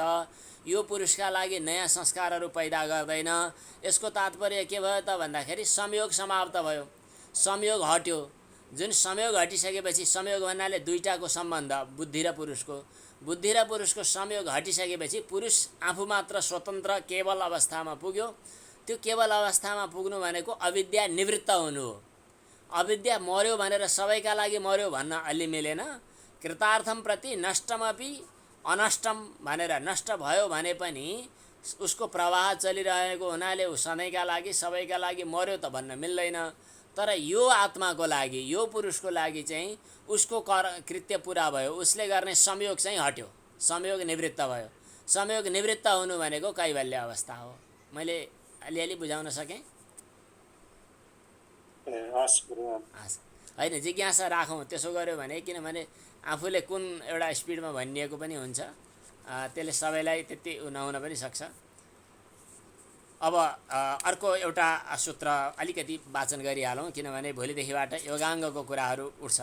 A: यो पुरुषका लागि नयाँ संस्कारहरू पैदा गर्दैन। यसको तात्पर्य के भयो त भन्दाखेरि संयोग समाप्त भयो, संयोग हट्यो। जुन संयोग हटिसकेपछि, संयोग भन्नाले दुईटाको सम्बन्ध बुद्धि र पुरुषको, बुद्धि र पुरुषको संयोग हटिसकेपछि पुरुष आफू मात्र स्वतन्त्र केवल अवस्थामा पुग्यो। त्यो केवल अवस्थामा पुग्नु भनेको अविद्या निवृत्त हुनु हो। अविद्या मर्यो भनेर सबैका लागि मर्यो भन्न अलि मिलेन। कृतार्थम प्रति नष्टमपि अनष्टम भनेर नष्ट भयो भने पनि उसको प्रवाह चलिरहेको हुनाले ऊ सधैँका लागि सबैका लागि मर्यो त भन्न मिल्दैन। तर यो आत्माको लागि, यो पुरुषको लागि चाहिँ उसको कृत्य पुरा भयो, उसले गर्ने संयोग चाहिँ हट्यो, संयोग निवृत्त भयो। संयोग निवृत्त हुनु भनेको कैवल्य अवस्था हो। मैले अलिअलि बुझाउन सकेँ? होइन, जिज्ञासा राखौँ त्यसो गर्यो भने, किनभने आफूले कुन एउटा स्पिडमा भनिएको पनि हुन्छ, त्यसले सबैलाई त्यति नहुन पनि सक्छ। अब अर्को एउटा सूत्र अलिकति वाचन गरिहालौँ, किनभने भोलिदेखिबाट योगाङ्गको कुराहरू उठ्छ।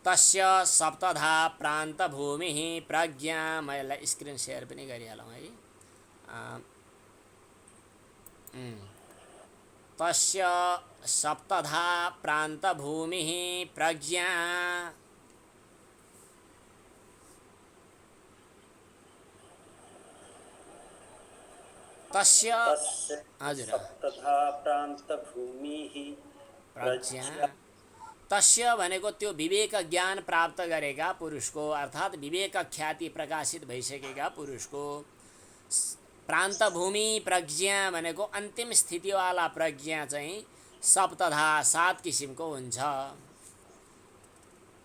A: तस्य सप्तधा प्रान्तभूमिः प्रज्ञा, म यसलाई स्क्रिन सेयर पनि गरिहालौँ है। तस्य सप्तधा प्रान्तभूमिः प्रज्ञा तस्य हजुर
B: सप्तधा प्रान्तभूमिः
A: प्रज्ञा। तस्य भनेको त्यो विवेक ज्ञान प्राप्त गरेका पुरुषको, अर्थात् विवेक ख्याति प्रकाशित भइसकेका पुरुषको। प्रान्तभूमि प्रज्ञा भनेको अन्तिम स्थितिवाला प्रज्ञा चाहिँ सप्तधा 7 किसिमको हुन्छ।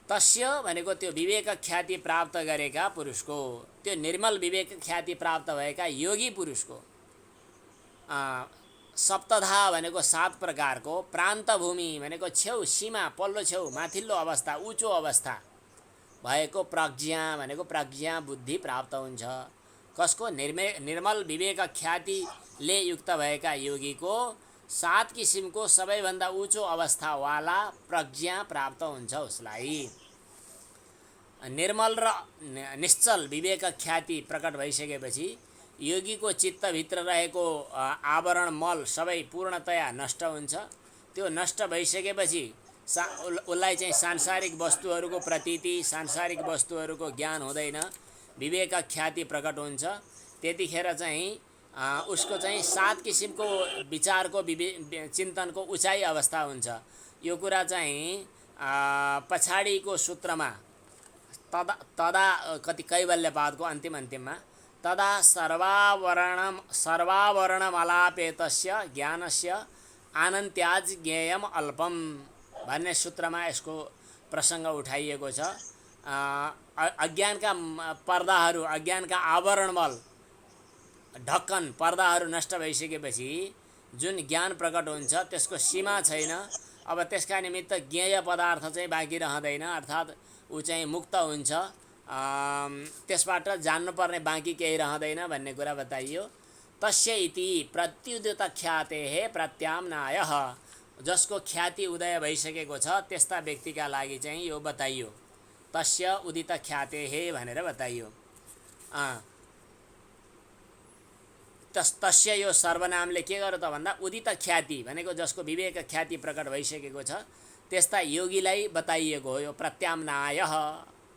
A: तस्य भनेको त्यो विवेक ख्याति प्राप्त गरेका पुरुषको, त्यो निर्मल विवेक ख्याति प्राप्त भएका योगी पुरुषको। सप्तधा भनेको 7 प्रकारको, प्रान्तभूमि भनेको छेउ, सीमा, पल्लो छेउ, माथिल्लो अवस्था, उच्चो अवस्था भएको प्रज्ञा भनेको प्रज्ञा बुद्धि प्राप्त हुन्छ। कसको? निर्मल विवेक ख्यातिले युक्त भएका योगीको 7 किसिमको सबैभन्दा उच्चो अवस्थावाला प्रज्ञा प्राप्त हुन्छ उसलाई। निर्मल र निश्चल विवेक ख्याति प्रकट भइसकेपछि योगीको चित्तभित्र रहेको आवरण मल सबै पूर्णतया नष्ट हुन्छ। त्यो नष्ट भइसकेपछि उसलाई चाहिँ सांसारिक वस्तुहरूको प्रतीति, सांसारिक वस्तुहरूको ज्ञान हुँदैन, विवेक ख्याति प्रकट हुन्छ। त्यतिखेर चाहिँ उसको चाहिँ 7 किसिमको विचारको चिन्तनको उचाइ अवस्था हुन्छ। यो कुरा चाहिँ पछाडिको सूत्रमा तदा कति कैवल्यपादको अन्तिममा तदा सर्वावरणमलापेतस्य ज्ञानस्य आनन्त्याज ज्ञेयम अल्पम भन्ने सूत्रमा यसको प्रसङ्ग उठाइएको छ। अज्ञानका पर्दाहरू, अज्ञानका आवरणमल, ढक्कन, पर्दाहरू नष्ट भइसकेपछि जुन ज्ञान प्रकट हुन्छ त्यसको सीमा छैन। अब त्यसका निमित्त ज्ञेय पदार्थ चाहिँ बाँकी रहँदैन, अर्थात् ऊ चाहिँ मुक्त हुन्छ, त्यसबाट जान्नुपर्ने बाँकी केही रहँदैन भन्ने कुरा बताइयो। तस्य इति प्रत्युदित ख्यातेः प्रत्याम्नायः, जसको ख्याति उदय भइसकेको छ त्यस्ता व्यक्तिका लागि चाहिँ यो बताइयो। तस्य उदित ख्यातेः भनेर बताइयो। तस्य यो सर्वनामले के गर्यो त भन्दा उदित ख्याति भनेको जसको विवेक ख्याति प्रकट भइसकेको छ त्यस्ता योगीलाई बताइएको हो। यो प्रत्याम्नायः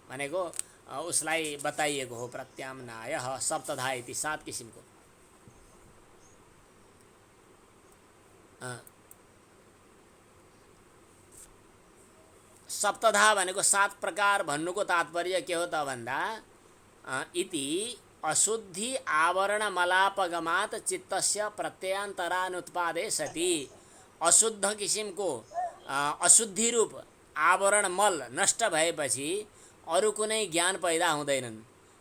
A: भनेको उसलाई बताइएको हो। प्रत्याम्नायः सप्तधा इति 7 किसिमको। सप्तधा भनेको 7 प्रकार भन्नुको तात्पर्य के हो त भन्दा इति अशुद्धि आवरण मलापगमात चित्तस्य प्रत्ययान्तरानुत्पादे सति अशुद्ध किसिमको अशुद्धि रूप आवरण मल नष्ट भएपछि अरू कुनै ज्ञान पैदा हुँदैनन्।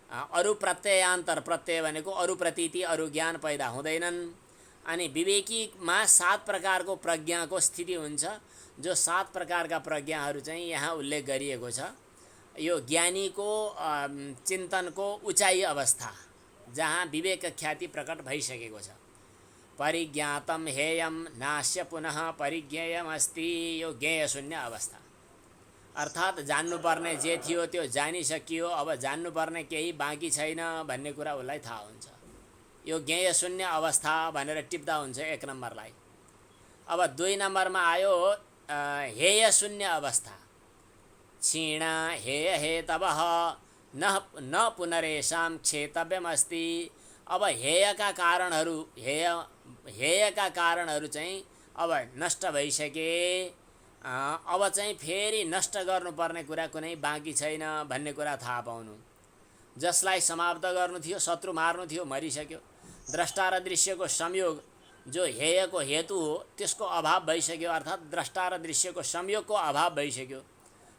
A: अरू प्रत्ययान्तर, प्रत्यय भनेको अरू प्रतीति अरू ज्ञान पैदा हुँदैनन्। अनि विवेकीमा 7 प्रकारको प्रज्ञाको स्थिति हुन्छ, जो 7 प्रकारका प्रज्ञाहरू चाहिँ यहाँ उल्लेख गरिएको छ। यो ज्ञानीको चिन्तनको उचाइ अवस्था जहाँ विवेक ख्याति प्रकट भइसकेको छ। परिज्ञातम हेयम नाश्य पुनः परिज्ञेयम अस्ति, यो ज्ञेय शून्य अवस्था। अर्थात् जान्नुपर्ने जे थियो त्यो जानिसकियो, अब जान्नुपर्ने केही बाँकी छैन भन्ने कुरा उसलाई थाहा हुन्छ। यो ज्ञेय शून्य अवस्था भनेर टिप्दा हुन्छ 1 नम्बरलाई। अब 2 नम्बरमा आयो हेय शून्य अवस्था। क्षीण हेय हेतवः न पुनरेषां क्षेतव्यमस्ति। अब हेयका कारणहरू चाहिँ अब नष्ट भइसके, अब चाहिँ फेरि नष्ट गर्नुपर्ने कुरा कुनै बाँकी छैन भन्ने कुरा थाहा पाउनु। जसलाई समाप्त गर्नु थियो, शत्रु मार्नु थियो, मरिसक्यो। द्रष्टा र दृश्यको संयोग जो हेयको हेतु हो त्यसको अभाव भइसक्यो, अर्थात् द्रष्टा र दृश्यको संयोगको अभाव भइसक्यो।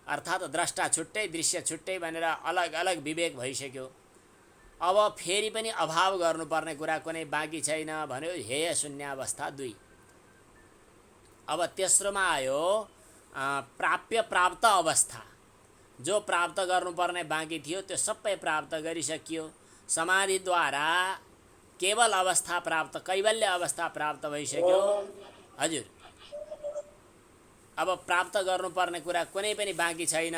A: अर्थात् द्रष्टा छुट्टै दृश्य छुट्टै भनेर अलग अलग विवेक भइसक्यो। अब फेरि पनि अभाव गर्नुपर्ने कुरा कुनै बाँकी छैन भन्यो, हेय शून्यावस्था 2। अब तेस्रोमा आयो प्राप्य प्राप्त अवस्था। जो प्राप्त गर्नुपर्ने बाँकी थियो त्यो सबै प्राप्त गरिसकियो। समाधिद्वारा केवल अवस्था प्राप्त, कैवल्य अवस्था प्राप्त भइसक्यो। हजुर, अब प्राप्त गर्नुपर्ने कुरा कुनै पनि बाँकी छैन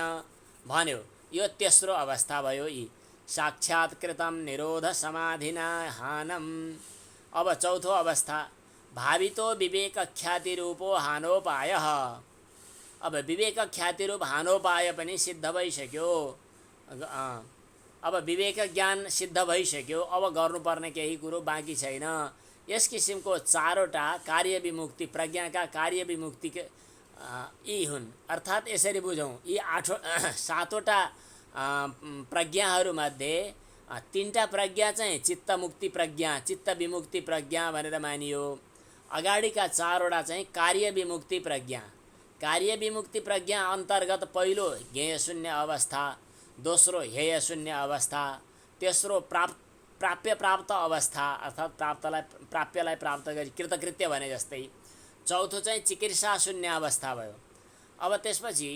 A: भन्यो, यो तेस्रो अवस्था भयो। यी साक्षात्कृतम निरोध समाधिना हानम। अब चौथो अवस्था भावितो विवेक ख्याति रूपो हानोपायः। अब विवेक ख्याति रूप हानोपाय पनि सिद्ध भइसक्यो। अब विवेक ज्ञान सिद्ध भइसक्यो, अब गर्नुपर्ने केही कुरो बाँकी छैन। यस किसिमको 4वटा कार्य विमुक्ति, प्रज्ञाका कार्य विमुक्ति यी हुन्। अर्थात् यसरी बुझौँ, यी 7वटा प्रज्ञाहरूमध्ये 3टा प्रज्ञा चाहिँ चित्तमुक्ति प्रज्ञा, चित्त विमुक्ति प्रज्ञा भनेर मानियो। अगाडिका 4वटा चाहिँ कार्य विमुक्ति प्रज्ञा। कार्य विमुक्ति प्रज्ञा अन्तर्गत पहिलो ज्ञेय शून्य अवस्था, दोस्रो हेय शून्य अवस्था, तेस्रो प्राप्य प्राप्त अवस्था अर्थात् प्राप्यलाई प्राप्त गरी कृतकृत्य भने जस्तै, चौथो चाहिँ चिकित्सा शून्य अवस्था भयो। अब त्यसपछि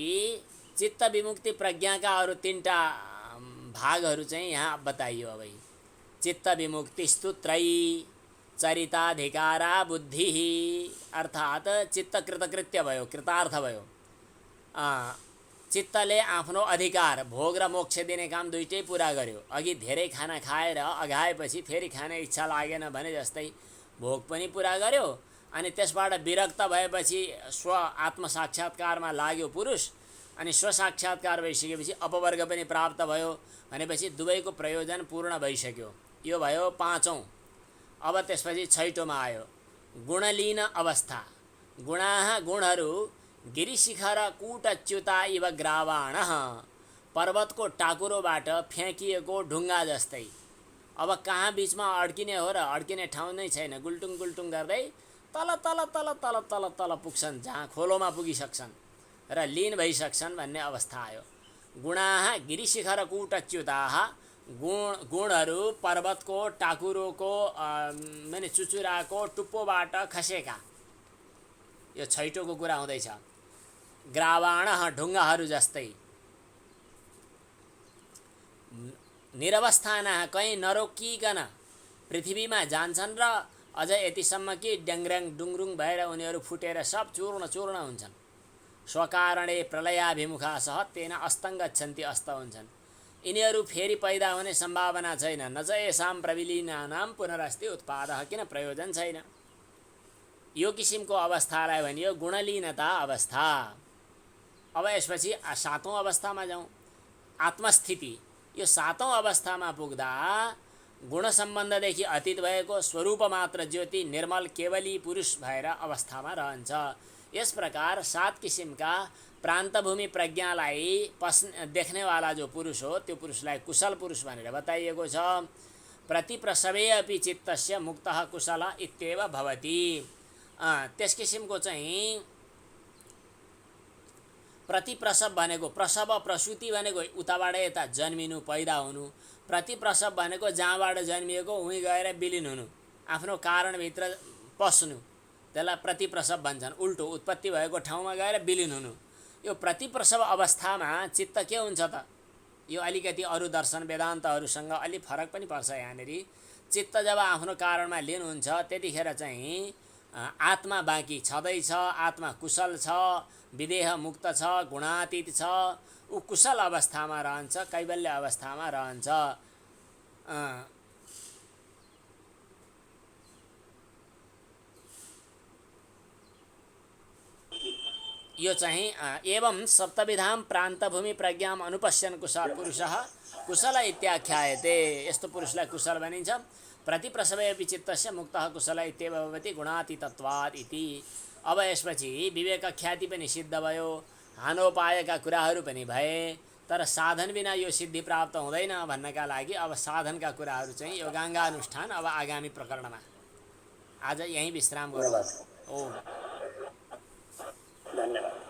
A: चित्त विमुक्ति प्रज्ञाका अरू 3टा भागहरू चाहिँ यहाँ बताइयो। अब चित्त विमुक्ति स्तुत्रयी चरिताधिकारा बुद्धि, अर्थात् चित्त कृतकृत्य भयो, कृतार्थ भयो। चित्तले आफ्नो अधिकार भोग र मोक्ष दिने काम दुईटै पुरा गर्यो। अघि धेरै खाना खाएर अघाएपछि फेरि खाने इच्छा लागेन भने जस्तै भोग पनि पुरा गर्यो, अनि त्यसबाट विरक्त भएपछि स्व आत्मसाक्षात्कारमा लाग्यो पुरुष, अनि स्वसाक्षात्कार भइसकेपछि अपवर्ग पनि प्राप्त भयो भनेपछि दुवैको प्रयोजन पूर्ण भइसक्यो। यो भयो 5औं। अब त्यसपछि 6टोमा आयो गुणलीन अवस्था। गुणाः गुणहरू गिरिशिखर कूटच्युता इव ग्रावाणः, पर्वतको टाकुरोबाट फ्याँकिएको ढुङ्गा जस्तै। अब कहाँ बिचमा अड्किने हो र अड्किने ठाउँ नै छैन, गुल्टुङ गुल्टुङ गर्दै तल तल तल तल तल तल पुग्छन्, जहाँ खोलोमा पुगिसक्छन् र लीन भइसक्छन् भन्ने अवस्था आयो। गुणाः गिरिशिखर कूटच्युताः, गुणहरू पर्वतको टाकुरोको माने चुचुराको टुप्पोबाट खसेका, यो 6टोको कुरा हुँदैछ। ग्रावाणः ढुङ्गाहरू जस्तै। निरवस्थानः, कहीँ नरोकिकन पृथ्वीमा जान्छन् र अझ यतिसम्म कि ड्याङ्ग्र्याङ डुङरुङ भएर उनीहरू फुटेर सब चूर्ण चूर्ण हुन्छन्। स्वकारणे प्रलयाभिमुखा सह तेन अस्तङ गच्छन्ति, अस्त हुन्छन्। यिनीहरू फेरि पैदा हुने सम्भावना छैन। न च येषां प्रविलीनानां पुनरस्ति उत्पादः, किन प्रयोजन छैन। यो किसिमको अवस्थालाई भनियो गुणलीनता अवस्था। अब यसपछि 7औं अवस्थामा जाउँ, आत्मस्थिति। यो 7औं अवस्थामा पुग्दा गुण सम्बन्धदेखि अतीत भएको स्वरूप मात्र ज्योति निर्मल केवली पुरुष भएर अवस्थामा रहन्छ। यस प्रकार 7 किसिमका प्रान्तभूमि प्रज्ञालाई देख्नेवाला जो पुरुष हो त्यो पुरुषलाई कुशल पुरुष भनेर बताइएको छ। प्रतिप्रसवे अपि चित्तस्य मुक्तः कुशल इत्येव भवति। त्यस किसिमको चाहिँ प्रतिप्रसव भनेको प्रसव प्रसुति भनेको उताबाट यता जन्मिनु पैदा हुनु, प्रतिप्रसव भनेको जहाँबाट जन्मिएको उहीँ गएर विलिन हुनु, आफ्नो कारणभित्र पस्नु, त्यसलाई प्रतिप्रसव भन्छन्। उल्टो उत्पत्ति भएको ठाउँमा गएर विलिन हुनु। यो प्रतिप्रसव अवस्थामा चित्त के हुन्छ त? यो अलिकति अरू दर्शन वेदान्तहरूसँग अलि फरक पनि पर्छ। यहाँनिर चित्त जब आफ्नो कारणमा लिन हुन्छ त्यतिखेर चाहिँ आत्मा बाँकी छँदैछ, आत्मा कुशल छ, विदेह मुक्त छ, गुणातीत छ, ऊ कुशल अवस्थामा रहन्छ, कैवल्य अवस्थामा रहन्छ। यो चाहिँ एवं सप्तविधां प्रान्तभूमि प्रज्ञाम अनुपश्यन् पुरुषः कुशल इत्याख्यायते। यस्तो पुरुषलाई कुशल भनिन्छ। प्रतिप्रसवे अपि चित्तस्य मुक्तः कुशल इत्येव भवति गुणातीतत्वात् इति। अब यसपछि विवेक ख्याति पनि सिद्ध भयो, हानोपायका कुराहरू पनि भए, तर साधन बिना यो सिद्धि प्राप्त हुँदैन भन्नका लागि अब साधनका कुराहरू चाहिँ योगाङ्गानुष्ठान अब आगामी प्रकरणमा। आज यहीँ विश्राम गरौँ। ओम।
D: धन्यवाद।